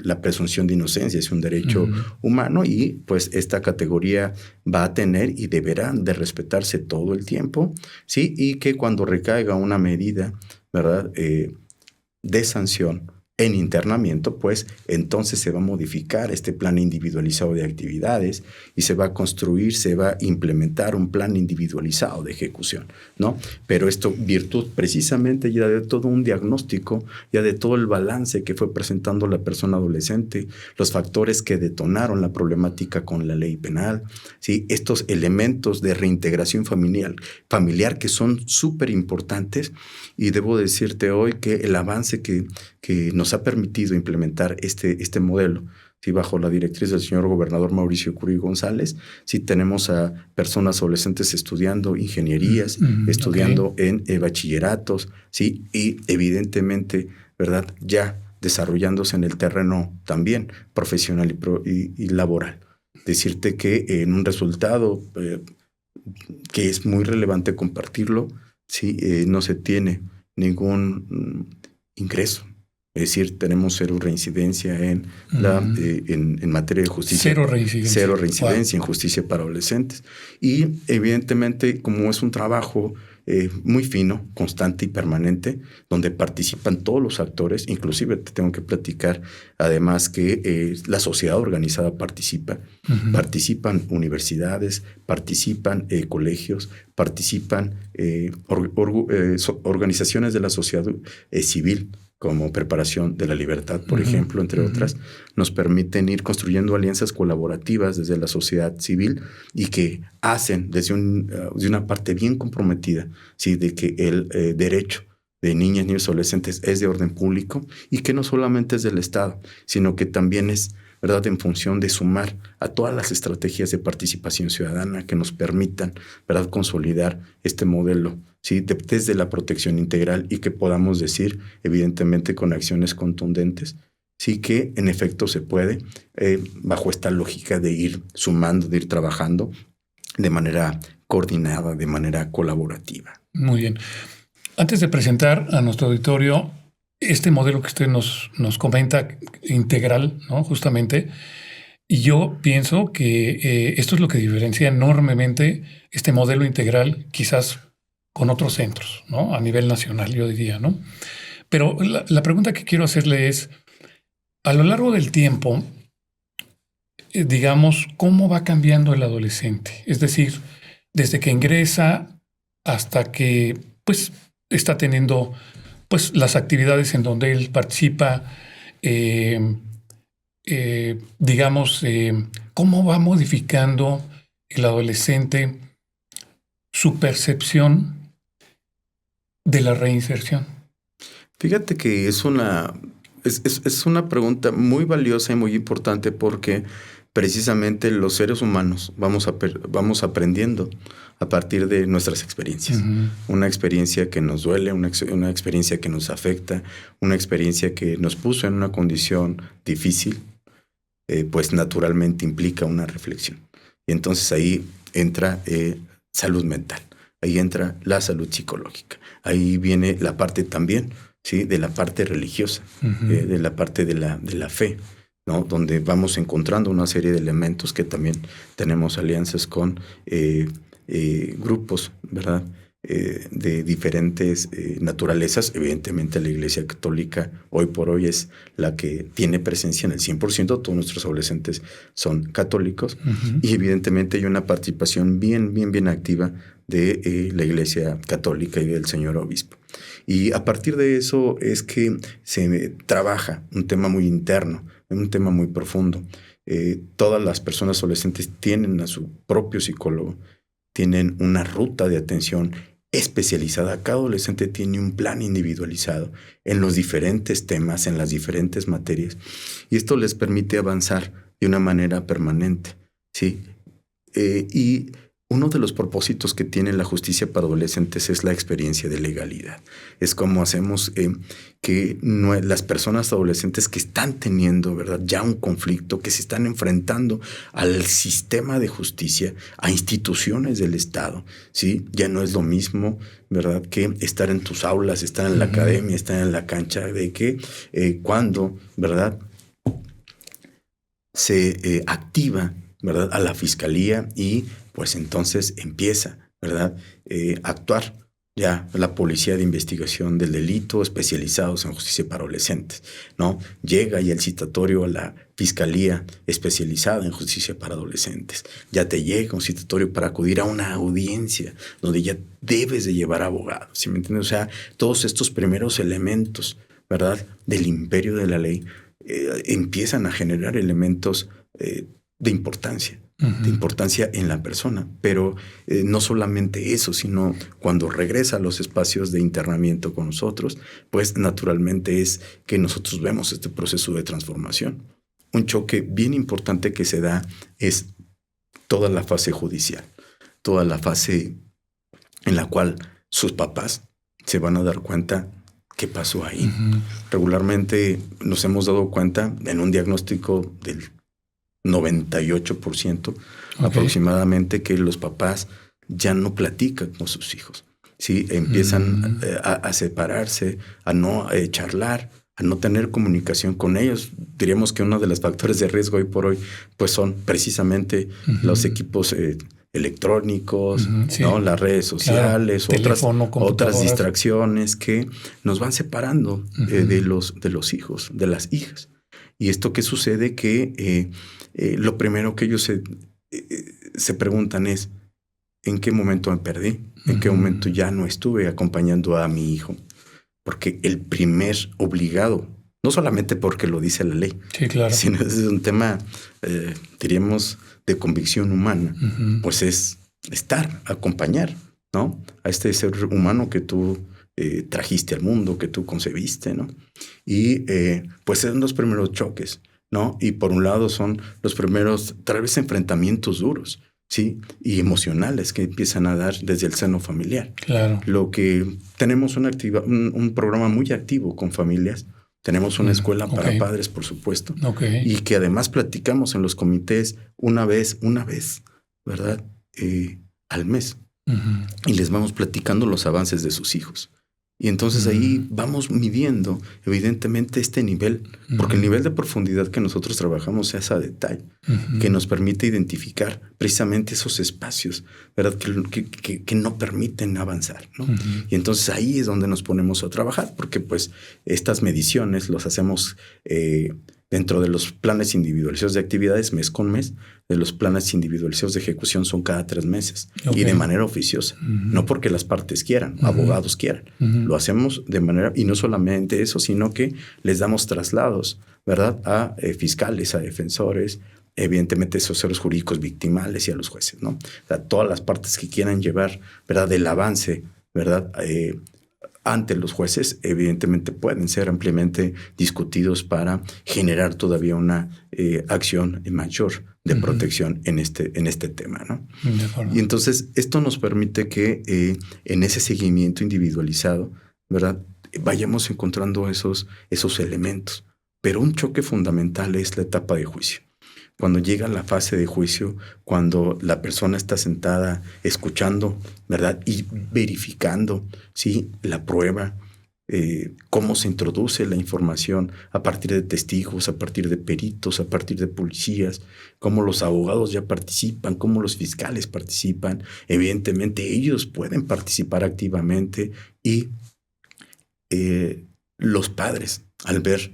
la presunción de inocencia es un derecho humano y pues esta categoría va a tener y deberá de respetarse todo el tiempo, ¿sí? Y que cuando recaiga una medida, ¿verdad?, de sanción en internamiento, pues entonces se va a modificar este plan individualizado de actividades y se va a construir, se va a implementar un plan individualizado de ejecución, ¿no? Pero esto virtud precisamente ya de todo un diagnóstico, ya de todo el balance que fue presentando la persona adolescente, los factores que detonaron la problemática con la ley penal, ¿sí? Estos elementos de reintegración familiar que son súper importantes y debo decirte hoy que el avance que nos ha permitido implementar este modelo, ¿sí? Bajo la directriz del señor gobernador Mauricio Curi González, sí tenemos a personas adolescentes estudiando ingenierías, estudiando en bachilleratos, ¿sí? Y evidentemente, ¿verdad?, ya desarrollándose en el terreno también profesional y laboral. Decirte que en un resultado que es muy relevante compartirlo, ¿sí? No se tiene ningún ingreso. Es decir, tenemos cero reincidencia en materia de justicia. Cero reincidencia en justicia para adolescentes. Y evidentemente, como es un trabajo muy fino, constante y permanente, donde participan todos los actores, inclusive te tengo que platicar, además que la sociedad organizada participa, participan universidades, participan colegios, participan organizaciones de la sociedad civil, como Preparación de la Libertad, por ejemplo, entre otras, nos permiten ir construyendo alianzas colaborativas desde la sociedad civil y que hacen desde una parte bien comprometida, ¿sí?, de que el derecho de niñas, niños y adolescentes es de orden público y que no solamente es del Estado, sino que también es, ¿verdad?, en función de sumar a todas las estrategias de participación ciudadana que nos permitan, ¿verdad?, consolidar este modelo, ¿sí?, desde la protección integral y que podamos decir, evidentemente, con acciones contundentes, sí que en efecto se puede, bajo esta lógica de ir sumando, de ir trabajando de manera coordinada, de manera colaborativa. Muy bien. Antes de presentar a nuestro auditorio este modelo que usted nos comenta, integral, ¿no? Justamente. Y yo pienso que esto es lo que diferencia enormemente este modelo integral, quizás con otros centros, ¿no? A nivel nacional, yo diría, ¿no? Pero la pregunta que quiero hacerle es, a lo largo del tiempo, digamos, ¿cómo va cambiando el adolescente? Es decir, desde que ingresa hasta que, pues, está teniendo, pues, las actividades en donde él participa, digamos, cómo va modificando el adolescente su percepción de la reinserción. Fíjate que es una pregunta muy valiosa y muy importante porque precisamente los seres humanos vamos aprendiendo a partir de nuestras experiencias. Una experiencia que nos duele, una experiencia que nos afecta, una experiencia que nos puso en una condición difícil, pues naturalmente implica una reflexión. Y entonces ahí entra salud mental, ahí entra la salud psicológica, ahí viene la parte también, ¿sí?, de la parte religiosa, de la parte de la fe, ¿no? Donde vamos encontrando una serie de elementos que también tenemos alianzas con grupos, ¿verdad?, de diferentes naturalezas. Evidentemente la Iglesia Católica hoy por hoy es la que tiene presencia en el 100%, todos nuestros adolescentes son católicos, y evidentemente hay una participación bien activa de la Iglesia Católica y del señor obispo. Y a partir de eso es que se trabaja un tema muy interno, un tema muy profundo. Todas las personas adolescentes tienen a su propio psicólogo, tienen una ruta de atención especializada. Cada adolescente tiene un plan individualizado en los diferentes temas, en las diferentes materias, y esto les permite avanzar de una manera permanente, ¿sí? Y uno de los propósitos que tiene la justicia para adolescentes es la experiencia de legalidad. Es como hacemos que las personas adolescentes que están teniendo, ¿verdad?, ya un conflicto, que se están enfrentando al sistema de justicia, a instituciones del Estado, ¿sí? Ya no es lo mismo, ¿verdad?, que estar en tus aulas, estar en la academia, estar en la cancha, de que cuando, ¿verdad?, se activa, ¿verdad?, a la fiscalía y pues entonces empieza, ¿verdad?, a actuar ya la policía de investigación del delito especializados en justicia para adolescentes, ¿no? Llega ya el citatorio a la fiscalía especializada en justicia para adolescentes. Ya te llega un citatorio para acudir a una audiencia donde ya debes de llevar abogados, ¿sí me entiendes? O sea, todos estos primeros elementos, ¿verdad?, del imperio de la ley empiezan a generar elementos de importancia en la persona. Pero no solamente eso, sino cuando regresa a los espacios de internamiento con nosotros, pues naturalmente es que nosotros vemos este proceso de transformación. Un choque bien importante que se da es toda la fase judicial, toda la fase en la cual sus papás se van a dar cuenta qué pasó ahí. Regularmente nos hemos dado cuenta en un diagnóstico del 98% aproximadamente que los papás ya no platican con sus hijos, ¿sí? Empiezan a separarse, a no charlar, a no tener comunicación con ellos. Diríamos que uno de los factores de riesgo hoy por hoy pues son precisamente los equipos electrónicos, sí, ¿no?, las redes sociales, teléfono, otras distracciones que nos van separando de los hijos, de las hijas. Y esto que sucede que lo primero que ellos se preguntan es ¿en qué momento me perdí? ¿En qué momento ya no estuve acompañando a mi hijo? Porque el primer obligado, no solamente porque lo dice la ley, sí, claro, sino es un tema, diríamos, de convicción humana, pues es acompañar, ¿no?, a este ser humano que tú trajiste al mundo, que tú concebiste, ¿no? Y pues son los primeros choques, ¿no? Y por un lado son los primeros, tal vez, enfrentamientos duros, ¿sí?, y emocionales que empiezan a dar desde el seno familiar. Claro. Lo que tenemos un programa muy activo con familias. Tenemos una escuela para padres, por supuesto, y que además platicamos en los comités una vez, ¿verdad?, al mes. Y les vamos platicando los avances de sus hijos. Y entonces ahí vamos midiendo, evidentemente, este nivel, porque el nivel de profundidad que nosotros trabajamos es a detalle, que nos permite identificar precisamente esos espacios, ¿verdad? Que no permiten avanzar, ¿no? Y entonces ahí es donde nos ponemos a trabajar, porque pues estas mediciones los hacemos dentro de los planes individualizados de actividades mes con mes. De los planes individualizados de ejecución son cada 3 meses y de manera oficiosa, no porque las partes quieran, abogados quieran. Lo hacemos de manera, y no solamente eso, sino que les damos traslados, ¿verdad? A fiscales, a defensores, evidentemente asesores jurídicos victimales y a los jueces, ¿no? O sea, todas las partes que quieran llevar, ¿verdad? Del avance, ¿verdad? Ante los jueces, evidentemente pueden ser ampliamente discutidos para generar todavía una acción mayor de protección en este tema, ¿no? Y entonces esto nos permite que en ese seguimiento individualizado, ¿verdad? Vayamos encontrando esos elementos. Pero un choque fundamental es la etapa de juicio. Cuando llega la fase de juicio, cuando la persona está sentada escuchando, ¿verdad? Y verificando, ¿sí? La prueba, cómo se introduce la información a partir de testigos, a partir de peritos, a partir de policías, cómo los abogados ya participan, cómo los fiscales participan. Evidentemente ellos pueden participar activamente y los padres al ver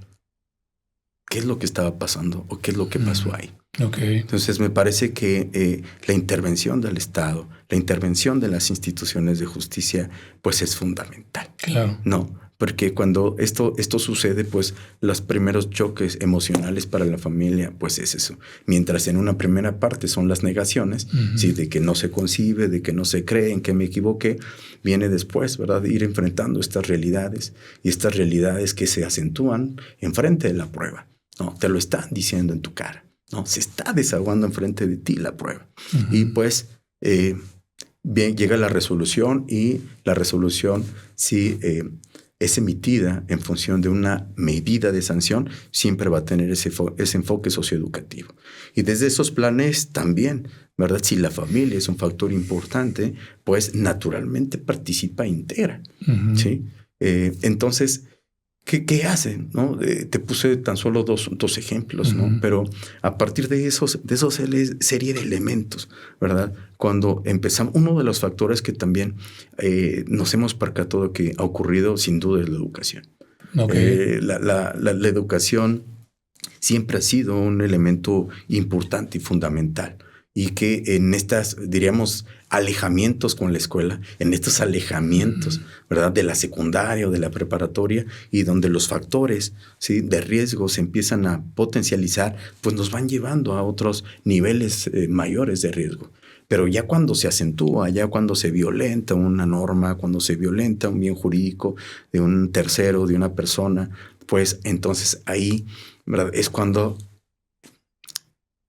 qué es lo que estaba pasando o qué es lo que pasó ahí. Entonces me parece que la intervención del Estado, la intervención de las instituciones de justicia, pues es fundamental. Claro. No, porque cuando esto sucede, pues los primeros choques emocionales para la familia, pues es eso. Mientras en una primera parte son las negaciones, ¿sí? De que no se concibe, de que no se cree, en que me equivoqué, viene después, ¿verdad? Ir enfrentando estas realidades y estas realidades que se acentúan enfrente de la prueba. No, te lo están diciendo en tu cara. No, se está desahogando enfrente de ti la prueba. Y pues bien, llega la resolución y la resolución sí es emitida en función de una medida de sanción, siempre va a tener ese enfoque socioeducativo. Y desde esos planes también, ¿verdad? Si la familia es un factor importante, pues naturalmente participa e integra, ¿sí? Entonces, ¿qué hacen? ¿No? Te puse tan solo dos ejemplos, ¿no? Pero a partir de esos serie de elementos, ¿verdad? Cuando empezamos, uno de los factores que también nos hemos percatado que ha ocurrido, sin duda, es la educación. La educación siempre ha sido un elemento importante y fundamental. Y que en estas, diríamos, alejamientos con la escuela, en estos alejamientos, ¿verdad? De la secundaria o de la preparatoria, y donde los factores, ¿sí? De riesgo se empiezan a potencializar, pues nos van llevando a otros niveles mayores de riesgo. Pero ya cuando se acentúa, ya cuando se violenta una norma, cuando se violenta un bien jurídico de un tercero, de una persona, pues entonces ahí, ¿verdad? Es cuando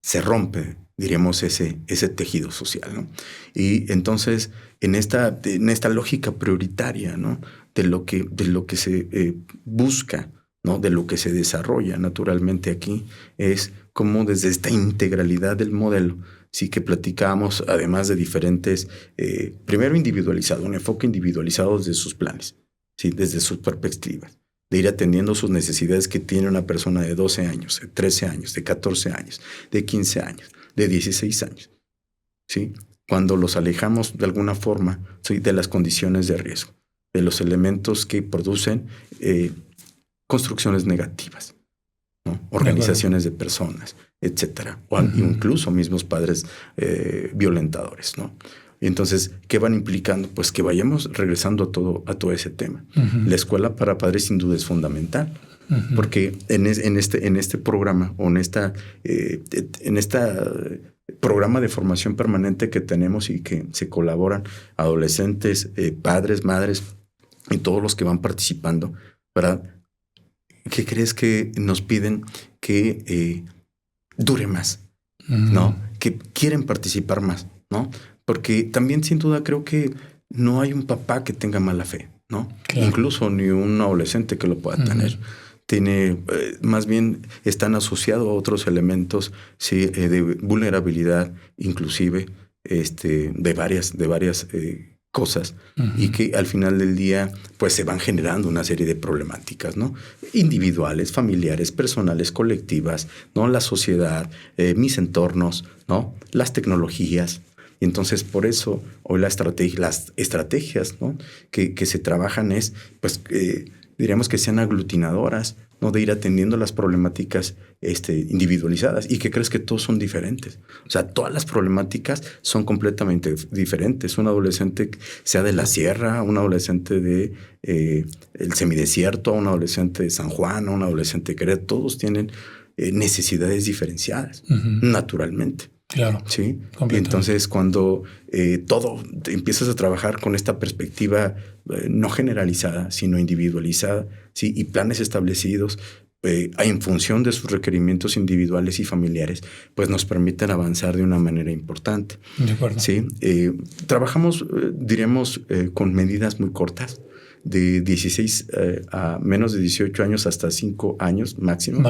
se rompe, diríamos, ese tejido social, ¿no? Y entonces, en esta lógica prioritaria, ¿no? De lo que se busca, ¿no? De lo que se desarrolla naturalmente aquí, es como desde esta integralidad del modelo, sí que platicamos, además de diferentes, primero individualizado, un enfoque individualizado desde sus planes, ¿sí? Desde sus perspectivas, de ir atendiendo sus necesidades que tiene una persona de 12 años, de 13 años, de 14 años, de 15 años, de 16 años, ¿sí? Cuando los alejamos de alguna forma, ¿sí? De las condiciones de riesgo, de los elementos que producen construcciones negativas, ¿no? Organizaciones de personas, etcétera, o incluso mismos padres violentadores, ¿no? Y entonces, ¿qué van implicando? Pues que vayamos regresando a todo ese tema. La escuela para padres sin duda es fundamental, porque en este programa o en esta programa de formación permanente que tenemos y que se colaboran adolescentes, padres, madres y todos los que van participando, ¿verdad? ¿Qué crees que nos piden? Que dure más, ¿no? Que quieren participar más, ¿no? Porque también sin duda creo que no hay un papá que tenga mala fe, ¿no? Claro. Incluso ni un adolescente que lo pueda tener. Tiene, más bien están asociados a otros elementos, sí, de vulnerabilidad, inclusive de varias cosas y que al final del día pues se van generando una serie de problemáticas, ¿no? Individuales, familiares, personales, colectivas, ¿no? La sociedad, mis entornos, ¿no? Las tecnologías. Y entonces por eso hoy las estrategias, ¿no? que se trabajan es, pues, diríamos que sean aglutinadoras, ¿no? De ir atendiendo las problemáticas individualizadas. ¿Y qué crees? Que todos son diferentes. O sea, todas las problemáticas son completamente diferentes. Un adolescente sea de la sierra, un adolescente de el semidesierto, un adolescente de San Juan, un adolescente de Querétaro, todos tienen necesidades diferenciadas, naturalmente. Claro. Sí. Y entonces cuando todo empiezas a trabajar con esta perspectiva no generalizada, sino individualizada, ¿sí? Y planes establecidos en función de sus requerimientos individuales y familiares, pues nos permiten avanzar de una manera importante. De acuerdo. Sí. Trabajamos, diríamos, con medidas muy cortas, de 16 a menos de 18 años hasta 5 años máximo.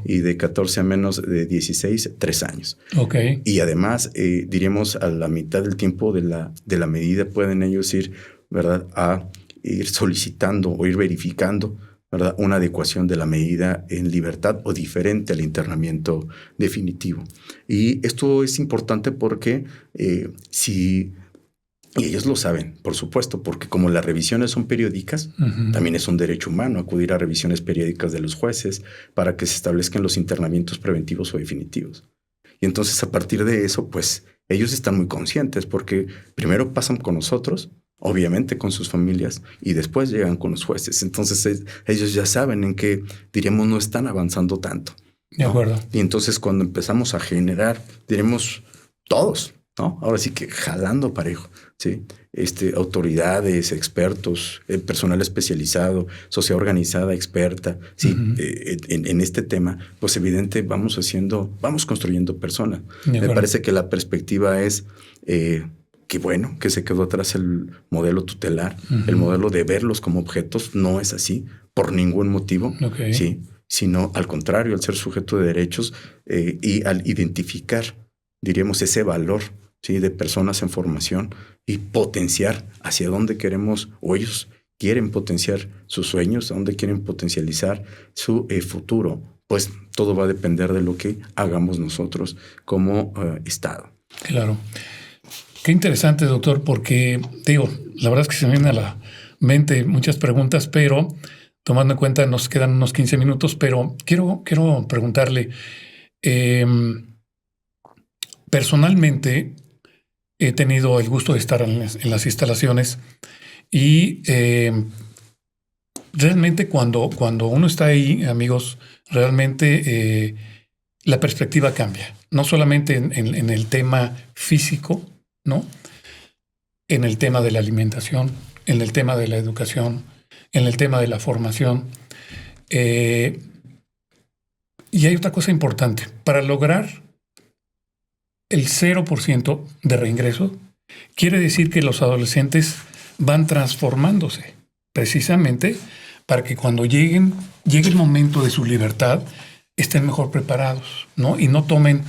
Y de 14 a menos de 16, 3 años. Okay. Y además, diríamos, a la mitad del tiempo de la medida pueden ellos ir, ¿verdad?, a ir solicitando o ir verificando, ¿verdad?, una adecuación de la medida en libertad o diferente al internamiento definitivo. Y esto es importante porque y ellos lo saben, por supuesto, porque como las revisiones son periódicas, también es un derecho humano acudir a revisiones periódicas de los jueces para que se establezcan los internamientos preventivos o definitivos. Y entonces a partir de eso, pues ellos están muy conscientes porque primero pasan con nosotros, obviamente con sus familias, y después llegan con los jueces. Entonces ellos ya saben en qué, diríamos, no están avanzando tanto, ¿no? De acuerdo. Y entonces cuando empezamos a generar, diremos, todos, ¿no? Ahora sí que jalando parejo, ¿sí? Autoridades, expertos, personal especializado, sociedad organizada, experta, ¿sí? En este tema, pues evidente vamos construyendo personas. Me parece que la perspectiva es que bueno, que se quedó atrás el modelo tutelar, el modelo de verlos como objetos, no es así por ningún motivo, ¿sí? Sino al contrario, al ser sujeto de derechos y al identificar, diríamos, ese valor, ¿sí?, de personas en formación y potenciar hacia dónde queremos, o ellos quieren potenciar sus sueños, a dónde quieren potencializar su futuro. Pues todo va a depender de lo que hagamos nosotros como Estado. Claro. Qué interesante, doctor, porque digo, la verdad es que se me vienen a la mente muchas preguntas, pero tomando en cuenta nos quedan unos 15 minutos, pero quiero preguntarle, personalmente he tenido el gusto de estar en las instalaciones y realmente cuando uno está ahí, amigos, realmente la perspectiva cambia. No solamente en el tema físico, ¿no? En el tema de la alimentación, en el tema de la educación, en el tema de la formación. Y hay otra cosa importante. Para lograr el 0% de reingreso, quiere decir que los adolescentes van transformándose precisamente para que cuando llegue el momento de su libertad estén mejor preparados, ¿no? Y no tomen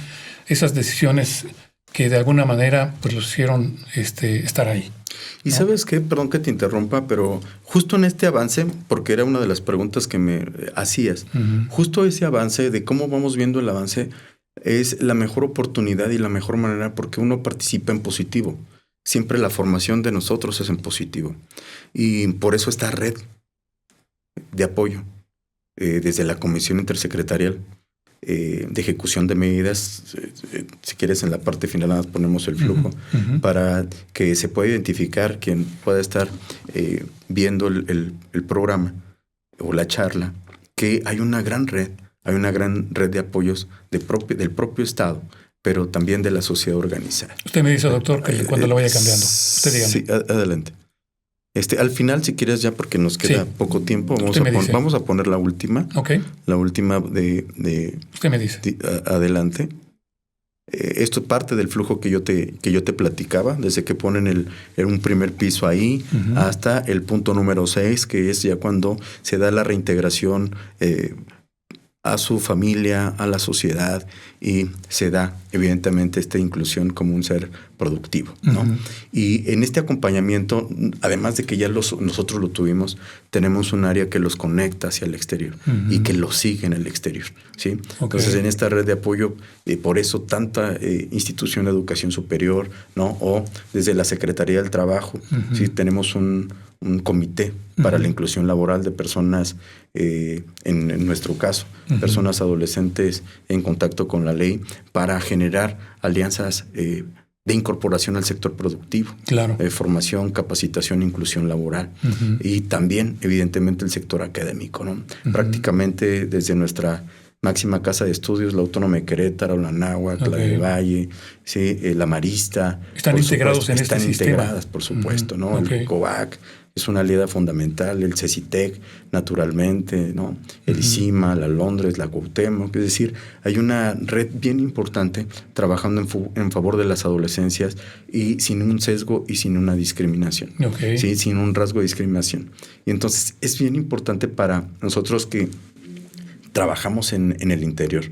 esas decisiones que de alguna manera pues los hicieron estar ahí. Y ¿no? ¿Sabes qué? Perdón que te interrumpa, pero justo en este avance, porque era una de las preguntas que me hacías, justo ese avance de cómo vamos viendo el avance es la mejor oportunidad y la mejor manera porque uno participa en positivo. Siempre la formación de nosotros es en positivo. Y por eso esta red de apoyo desde la Comisión Intersecretarial de Ejecución de Medidas, si quieres en la parte final nada más ponemos el flujo, para que se pueda identificar quien pueda estar viendo el programa o la charla, que hay una gran red de apoyos del propio Estado, pero también de la sociedad organizada. Usted me dice, doctor, que cuando lo vaya cambiando. Usted dígame. Sí, adelante. Al final, si quieres ya, porque nos queda poco tiempo, vamos a poner la última. Okay. La última de Usted me dice. Adelante. Esto es parte del flujo que yo te platicaba, desde que ponen un primer piso ahí hasta el punto número 6, que es ya cuando se da la reintegración a su familia, a la sociedad, y se da evidentemente esta inclusión como un ser productivo, ¿no? Y en este acompañamiento, además de que ya nosotros lo tuvimos, tenemos un área que los conecta hacia el exterior y que los sigue en el exterior, ¿sí? Entonces, en esta red de apoyo, por eso tanta institución de educación superior, ¿no? O desde la Secretaría del Trabajo, ¿sí? Tenemos un comité para la inclusión laboral de personas, en nuestro caso, personas adolescentes en contacto con la ley, para generar alianzas de incorporación al sector productivo. Claro. Formación, capacitación, inclusión laboral. Y también, evidentemente, el sector académico, ¿no? Prácticamente desde nuestra máxima casa de estudios, la Autónoma de Querétaro, la Anáhuac, la de Valle, ¿sí? La Marista. Están integrados en este sistema. Están integradas, por supuesto, ¿no? El COVAC es una aliada fundamental, el CECITEC, naturalmente, ¿no? El ICIMA, la Londres, la Cuauhtémoc. Es decir, hay una red bien importante trabajando en favor de las adolescencias y sin un sesgo y sin una discriminación. ¿Sí? Sin un rasgo de discriminación. Y entonces es bien importante para nosotros que trabajamos en el interior.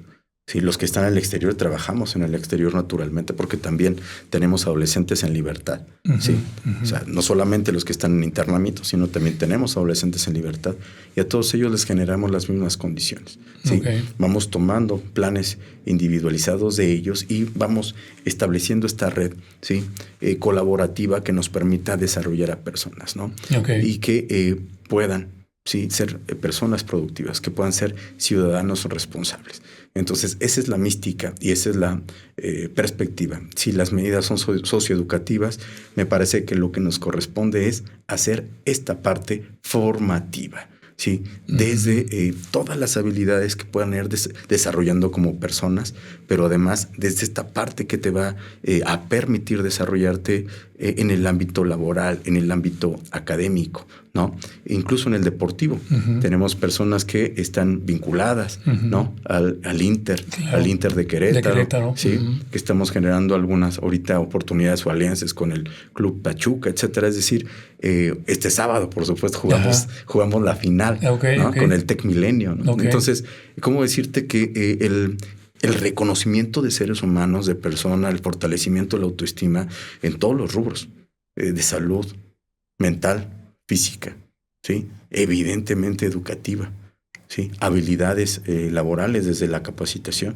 Sí, los que están en el exterior trabajamos en el exterior naturalmente, porque también tenemos adolescentes en libertad. ¿Sí? O sea, no solamente los que están en internamiento, sino también tenemos adolescentes en libertad, y a todos ellos les generamos las mismas condiciones. ¿Sí? Vamos tomando planes individualizados de ellos y vamos estableciendo esta red, ¿sí? Colaborativa, que nos permita desarrollar a personas, ¿no? Y que puedan, sí, ser personas productivas, que puedan ser ciudadanos responsables. Entonces, esa es la mística y esa es la perspectiva. Si las medidas son socioeducativas, me parece que lo que nos corresponde es hacer esta parte formativa, ¿sí? Desde todas las habilidades que puedan ir desarrollando como personas, pero además desde esta parte que te va a permitir desarrollarte en el ámbito laboral, en el ámbito académico, ¿no? Incluso en el deportivo. Tenemos personas que están vinculadas, ¿no? Al Inter, al Inter de Querétaro, ¿sí? Que estamos generando algunas ahorita oportunidades o alianzas con el Club Pachuca, etcétera. Es decir, este sábado, por supuesto, jugamos la final, ¿no? Con el Tec Milenio, ¿no? Entonces, ¿cómo decirte que el reconocimiento de seres humanos, de personas, el fortalecimiento de la autoestima en todos los rubros, de salud mental, física, ¿sí? Evidentemente educativa, ¿sí? Habilidades laborales desde la capacitación.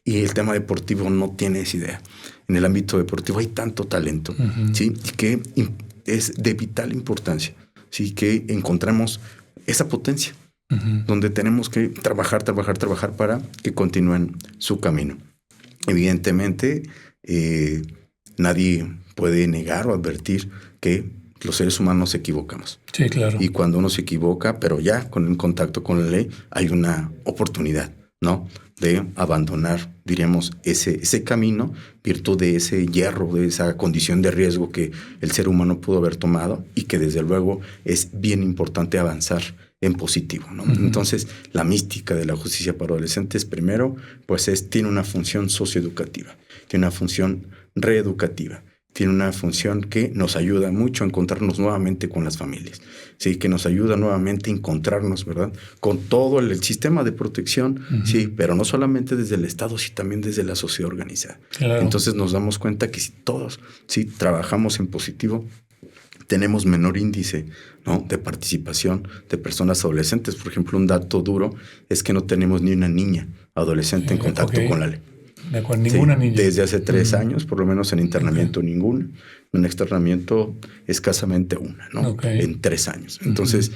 Y el tema deportivo, no tienes idea. En el ámbito deportivo hay tanto talento, ¿sí? Y que es de vital importancia, ¿sí? Que encontramos esa potencia, donde tenemos que trabajar para que continúen su camino. Evidentemente, nadie puede negar o advertir que los seres humanos nos equivocamos. Sí, claro. Y cuando uno se equivoca, pero ya con el contacto con la ley, hay una oportunidad, ¿no? De abandonar, diríamos, ese camino, virtud de ese hierro, de esa condición de riesgo que el ser humano pudo haber tomado, y que desde luego es bien importante avanzar en positivo, ¿no? Entonces, la mística de la justicia para adolescentes, primero, pues tiene una función socioeducativa, tiene una función reeducativa, tiene una función que nos ayuda mucho a encontrarnos nuevamente con las familias, ¿sí? Que nos ayuda nuevamente a encontrarnos, ¿verdad? Con todo el sistema de protección, sí, pero no solamente desde el Estado, sino también desde la sociedad organizada. Claro. Entonces nos damos cuenta que si todos, sí, trabajamos en positivo, tenemos menor índice, ¿no? De participación de personas adolescentes. Por ejemplo, un dato duro es que no tenemos ni una niña adolescente en contacto con la ley. Con ninguna niña. Desde hace 3 años, por lo menos en internamiento ninguna. En externamiento escasamente una, ¿no? En 3 años. Entonces,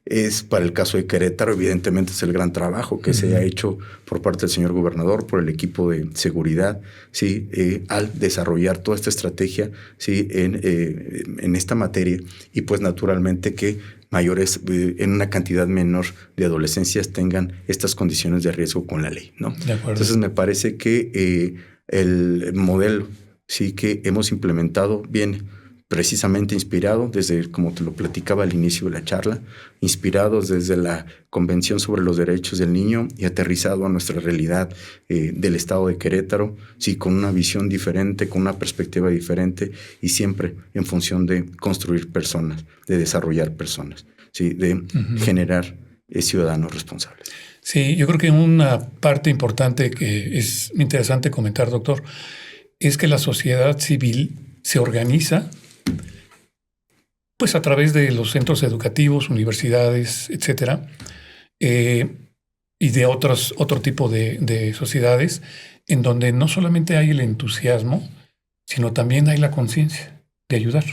es para el caso de Querétaro, evidentemente es el gran trabajo que se ha hecho por parte del señor gobernador, por el equipo de seguridad, ¿sí? Al desarrollar toda esta estrategia, ¿sí? En esta materia, y pues naturalmente que mayores, en una cantidad menor de adolescencias, tengan estas condiciones de riesgo con la ley, ¿no? De acuerdo. Entonces me parece que el modelo, sí, que hemos implementado viene precisamente inspirado desde, como te lo platicaba al inicio de la charla, inspirados desde la Convención sobre los Derechos del Niño y aterrizado a nuestra realidad del estado de Querétaro, sí, con una visión diferente, con una perspectiva diferente, y siempre en función de construir personas, de desarrollar personas, sí, de generar ciudadanos responsables. Sí, yo creo que una parte importante que es interesante comentar, doctor, es que la sociedad civil se organiza pues a través de los centros educativos, universidades, etcétera, y de otro tipo de sociedades, en donde no solamente hay el entusiasmo, sino también hay la conciencia de ayudar,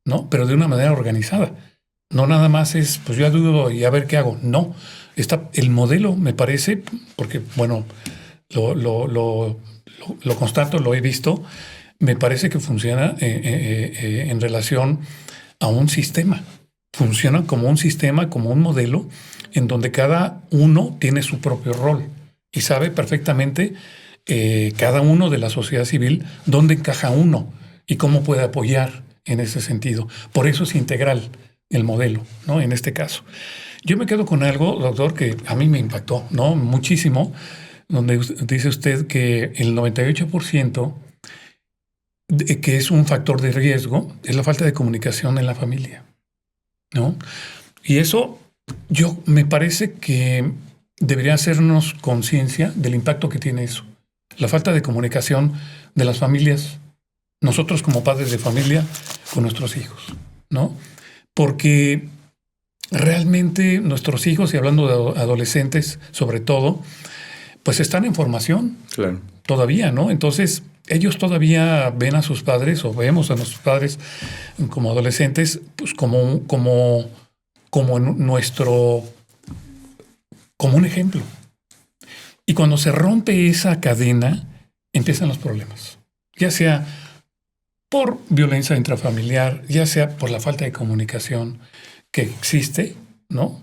¿no? Pero de una manera organizada. No nada más es, pues yo ayudo y a ver qué hago. No, el modelo me parece, porque bueno, lo constato, lo he visto, me parece que funciona en relación a un sistema. Funciona como un sistema, como un modelo, en donde cada uno tiene su propio rol y sabe perfectamente cada uno de la sociedad civil dónde encaja uno y cómo puede apoyar en ese sentido. Por eso es integral el modelo, ¿no? En este caso. Yo me quedo con algo, doctor, que a mí me impactó, ¿no? Muchísimo, donde dice usted que el 98% que es un factor de riesgo es la falta de comunicación en la familia, ¿no? Y eso me parece que debería hacernos conciencia del impacto que tiene eso. La falta de comunicación de las familias, nosotros como padres de familia, con nuestros hijos, ¿no? Porque realmente nuestros hijos, y hablando de adolescentes sobre todo, pues están en formación. Claro. Todavía, ¿no? Entonces, ellos todavía ven a sus padres o vemos a nuestros padres como adolescentes, pues como un ejemplo. Y cuando se rompe esa cadena, empiezan los problemas. Ya sea por violencia intrafamiliar, ya sea por la falta de comunicación que existe, ¿no?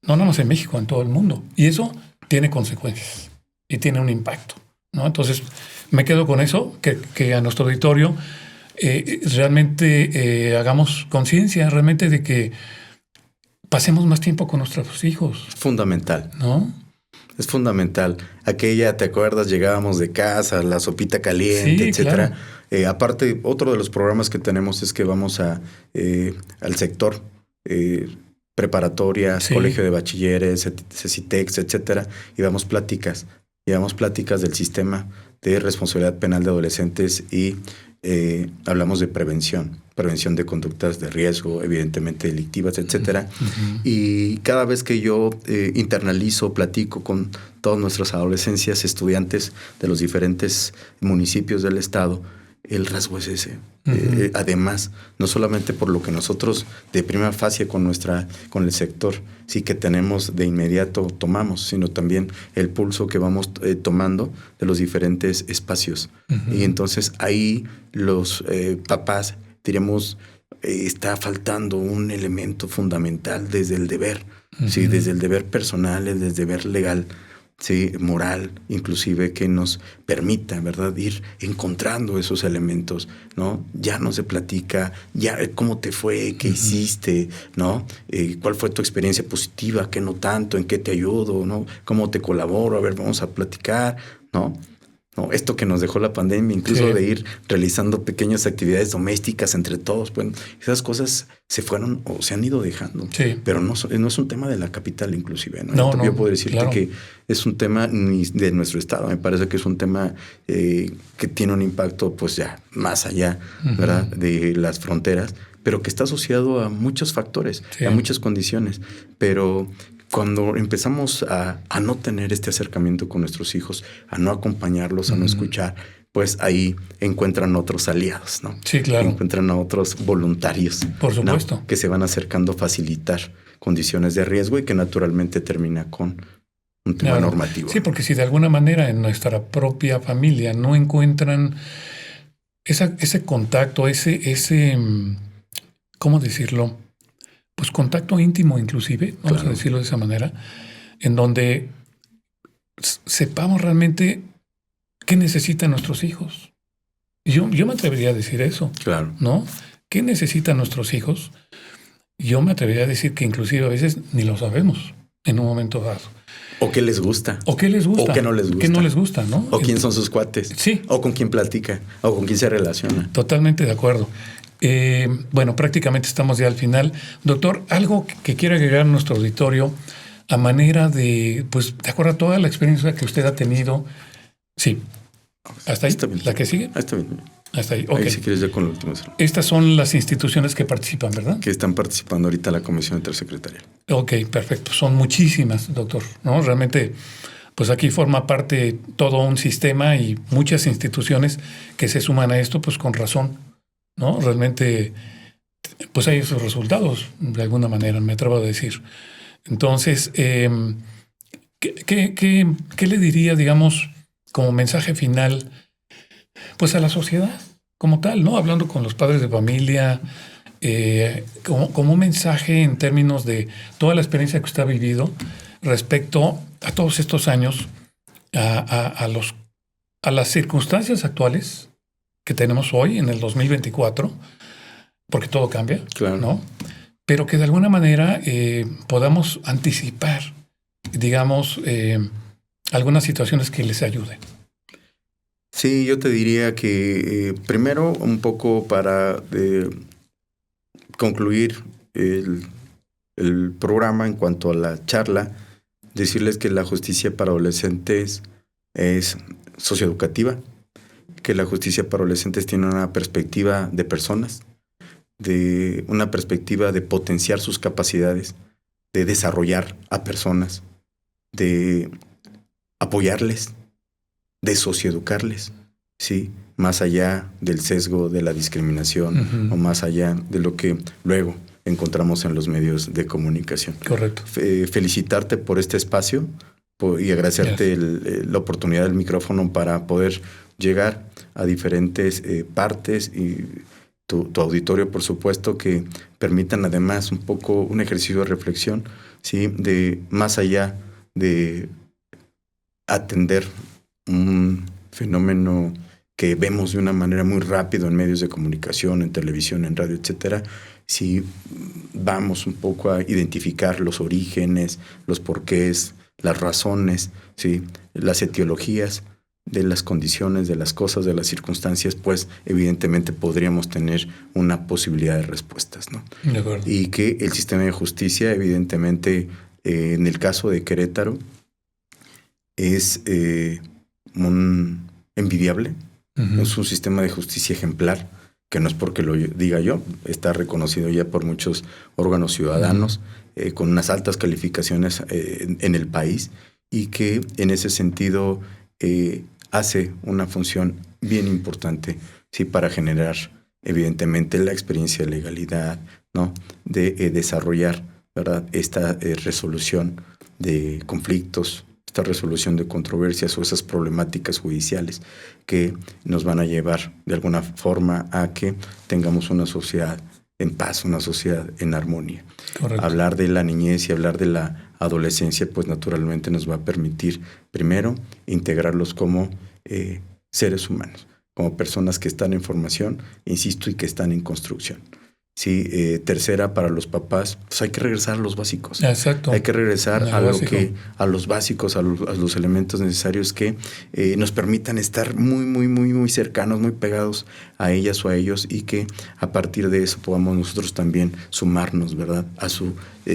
No nada más en México, en todo el mundo. Y eso tiene consecuencias y tiene un impacto, ¿no? Entonces, me quedo con eso, que a nuestro auditorio realmente hagamos conciencia realmente de que pasemos más tiempo con nuestros hijos. Fundamental. ¿No? Es fundamental. Aquella, ¿te acuerdas? Llegábamos de casa, la sopita caliente, sí, etcétera. Claro. Aparte, otro de los programas que tenemos es que vamos al sector preparatorias, sí, colegio de bachilleres, CECITEX, etcétera, y damos pláticas. Llevamos pláticas del sistema de responsabilidad penal de adolescentes y hablamos de prevención de conductas de riesgo, evidentemente delictivas, etcétera. Uh-huh. Y cada vez que yo internalizo, platico con todas nuestras adolescencias, estudiantes de los diferentes municipios del estado, el rasgo es ese. Uh-huh. Además, no solamente por lo que nosotros de prima facie con el sector sí que tenemos de inmediato tomamos, sino también el pulso que vamos tomando de los diferentes espacios. Uh-huh. Y entonces ahí los papás, diríamos, está faltando un elemento fundamental desde el deber, uh-huh, ¿sí? Desde el deber personal, desde el deber legal, sí, moral, inclusive, que nos permita, ¿verdad?, ir encontrando esos elementos, ¿no? Ya no se platica, ya cómo te fue, qué uh-huh hiciste, ¿no? ¿Cuál fue tu experiencia positiva, qué no tanto, en qué te ayudo, ¿no? ¿Cómo te colaboro? A ver, vamos a platicar, ¿no? No, esto que nos dejó la pandemia, incluso sí, de ir realizando pequeñas actividades domésticas entre todos, bueno, esas cosas se fueron o se han ido dejando, sí, pero no es un tema de la capital inclusive, ¿no? Yo puedo decirte claro que es un tema de nuestro estado, me parece que es un tema que tiene un impacto pues ya más allá, uh-huh, ¿verdad?, de las fronteras, pero que está asociado a muchos factores, sí, a muchas condiciones, pero cuando empezamos a no tener este acercamiento con nuestros hijos, a no acompañarlos, a no escuchar, pues ahí encuentran otros aliados, ¿no? Sí, claro. Encuentran a otros voluntarios. Por supuesto. ¿No? Que se van acercando a facilitar condiciones de riesgo y que naturalmente termina con un tema normativo. Sí, porque si de alguna manera en nuestra propia familia no encuentran ese contacto, ese ¿cómo decirlo?, pues contacto íntimo inclusive, vamos a decirlo de esa manera, en donde sepamos realmente qué necesitan nuestros hijos. Yo me atrevería a decir eso, claro, ¿no? ¿Qué necesitan nuestros hijos? Yo me atrevería a decir que inclusive a veces ni lo sabemos en un momento dado. O qué les gusta. O qué les gusta. O qué no les gusta. Qué no les gusta, ¿no? O quién son sus cuates. Sí. O con quién platica. O con quién se relaciona. Totalmente de acuerdo. Bueno, prácticamente estamos ya al final. Doctor, algo que quiera agregar a nuestro auditorio a manera de, pues, de acuerdo a toda la experiencia que usted ha tenido. Sí. ¿Hasta ahí? Está bien. ¿La que sigue? Está bien. Hasta ahí, ok. Ahí si quieres ya con la última. Estas son las instituciones que participan, ¿verdad? Que están participando ahorita en la comisión intersecretarial. Ok, perfecto. Son muchísimas, doctor, ¿no? Realmente, pues aquí forma parte todo un sistema y muchas instituciones que se suman a esto, pues con razón, ¿no? Realmente, pues hay esos resultados, de alguna manera, me atrevo a decir. Entonces, ¿qué le diría, digamos, como mensaje final, pues a la sociedad como tal, ¿no? Hablando con los padres de familia, como un mensaje en términos de toda la experiencia que usted ha vivido respecto a todos estos años, a las circunstancias actuales que tenemos hoy en el 2024, porque todo cambia, Claro. ¿no? Pero que de alguna manera podamos anticipar, digamos, algunas situaciones que les ayuden. Sí, yo te diría que primero un poco para concluir el programa en cuanto a la charla, decirles que la justicia para adolescentes es socioeducativa, que la justicia para adolescentes tiene una perspectiva de personas, de una perspectiva de potenciar sus capacidades, de desarrollar a personas, de apoyarles, de socioeducarles, ¿sí? Más allá del sesgo de la discriminación o más allá de lo que luego encontramos en los medios de comunicación. Correcto. Felicitarte por este espacio y agradecerte la oportunidad del micrófono para poder llegar a diferentes partes y tu auditorio, por supuesto, que permitan además un poco un ejercicio de reflexión, ¿sí? De más allá de atender un fenómeno que vemos de una manera muy rápida en medios de comunicación, en televisión, en radio, etcétera, si vamos un poco a identificar los orígenes, los porqués, las razones, ¿sí? Las etiologías de las condiciones, de las cosas, de las circunstancias, pues evidentemente podríamos tener una posibilidad de respuestas, ¿no? De acuerdo. Y que el sistema de justicia, evidentemente, en el caso de Querétaro, es un envidiable, es un sistema de justicia ejemplar, que no es porque lo diga yo, está reconocido ya por muchos órganos ciudadanos, con unas altas calificaciones en el país, y que en ese sentido hace una función bien importante, sí, para generar evidentemente la experiencia de legalidad, ¿no? De desarrollar, ¿verdad?, esta resolución de conflictos, esta resolución de controversias o esas problemáticas judiciales que nos van a llevar de alguna forma a que tengamos una sociedad en paz, una sociedad en armonía. Correcto. Hablar de la niñez y hablar de la adolescencia, pues naturalmente nos va a permitir, primero, integrarlos como seres humanos, como personas que están en formación, insisto, y que están en construcción. Sí, tercera, para los papás, pues hay que regresar a los básicos. Exacto. Hay que regresar a básico. a los básicos, a los elementos necesarios que nos permitan estar muy cercanos, muy pegados a ellas o a ellos, y que a partir de eso podamos nosotros también sumarnos, ¿verdad?, a su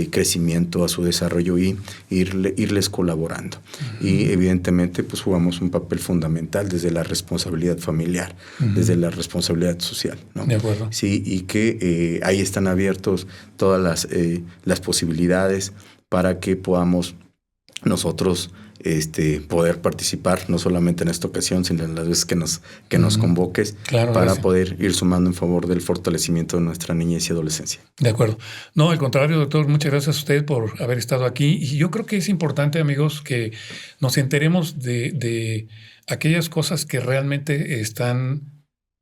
crecimiento, a su desarrollo y irles colaborando. Y evidentemente pues jugamos un papel fundamental desde la responsabilidad familiar, desde la responsabilidad social, ¿no? De acuerdo. Sí, y que ahí están abiertos todas las posibilidades para que podamos nosotros poder participar, no solamente en esta ocasión, sino en las veces que nos convoques, Claro, para gracias. poder ir sumando en favor del fortalecimiento de nuestra niñez y adolescencia. De acuerdo. No, al contrario, doctor, muchas gracias a usted por haber estado aquí. Y yo creo que es importante, amigos, que nos enteremos de aquellas cosas que realmente están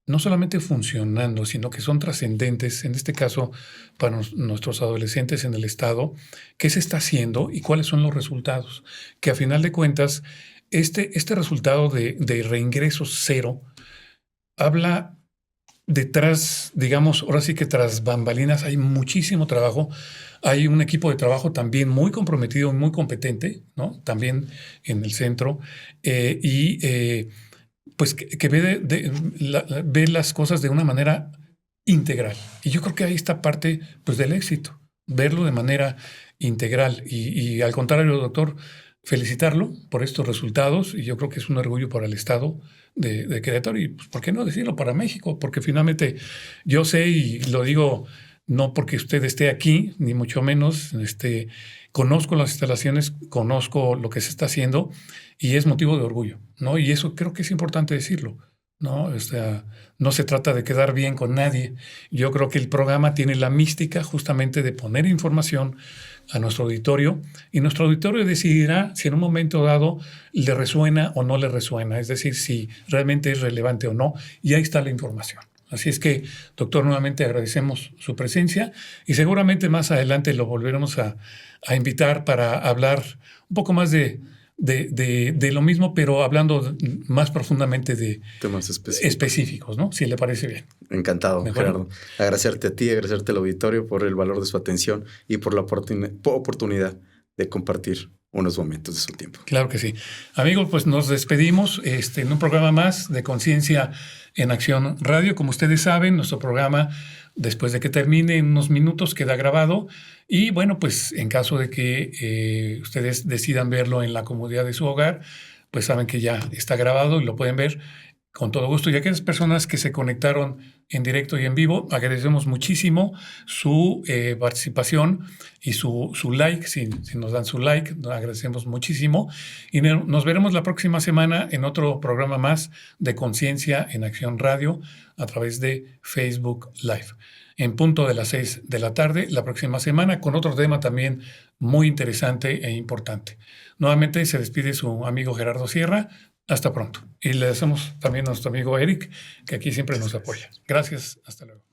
no solamente funcionando, sino que son trascendentes, en este caso, para nuestros adolescentes en el Estado, qué se está haciendo y cuáles son los resultados. Que a final de cuentas, este resultado de reingreso cero habla detrás, digamos, ahora sí que tras bambalinas hay muchísimo trabajo. Hay un equipo de trabajo también muy comprometido, muy competente, ¿no? También en el centro. Pues que ve las cosas de una manera integral. Y yo creo que ahí está parte, pues, del éxito. Verlo de manera integral. Y al contrario, doctor, felicitarlo por estos resultados, y yo creo que es un orgullo para el Estado de Querétaro y, pues, ¿por qué no decirlo para México? Porque finalmente yo sé, y lo digo no porque usted esté aquí, ni mucho menos, conozco las instalaciones, conozco lo que se está haciendo y es motivo de orgullo, ¿no? Y eso creo que es importante decirlo, ¿no? O sea, no se trata de quedar bien con nadie. Yo creo que el programa tiene la mística justamente de poner información a nuestro auditorio, y nuestro auditorio decidirá si en un momento dado le resuena o no le resuena, es decir, si realmente es relevante o no, y ahí está la información. Así es que, doctor, nuevamente agradecemos su presencia y seguramente más adelante lo volveremos a invitar para hablar un poco más de lo mismo, pero hablando más profundamente de temas específicos, ¿no? Si le parece bien. Encantado, Gerardo. Agradecerte a ti, agradecerte al auditorio por el valor de su atención y por la oportunidad de compartir unos momentos de su tiempo. Claro que sí. Amigos, pues nos despedimos en un programa más de Conciencia en Acción Radio. Como ustedes saben, nuestro programa, después de que termine en unos minutos, queda grabado. Y bueno, pues en caso de que ustedes decidan verlo en la comodidad de su hogar, pues saben que ya está grabado y lo pueden ver con todo gusto. Y a aquellas personas que se conectaron en directo y en vivo, agradecemos muchísimo su participación y su like. Si nos dan su like, agradecemos muchísimo. Y nos veremos la próxima semana en otro programa más de Conciencia en Acción Radio a través de Facebook Live, en punto de las 6 de la tarde la próxima semana, con otro tema también muy interesante e importante. Nuevamente se despide su amigo Gerardo Sierra. Hasta pronto. Y le decimos también a nuestro amigo Eric, que aquí siempre nos apoya. Gracias. Hasta luego.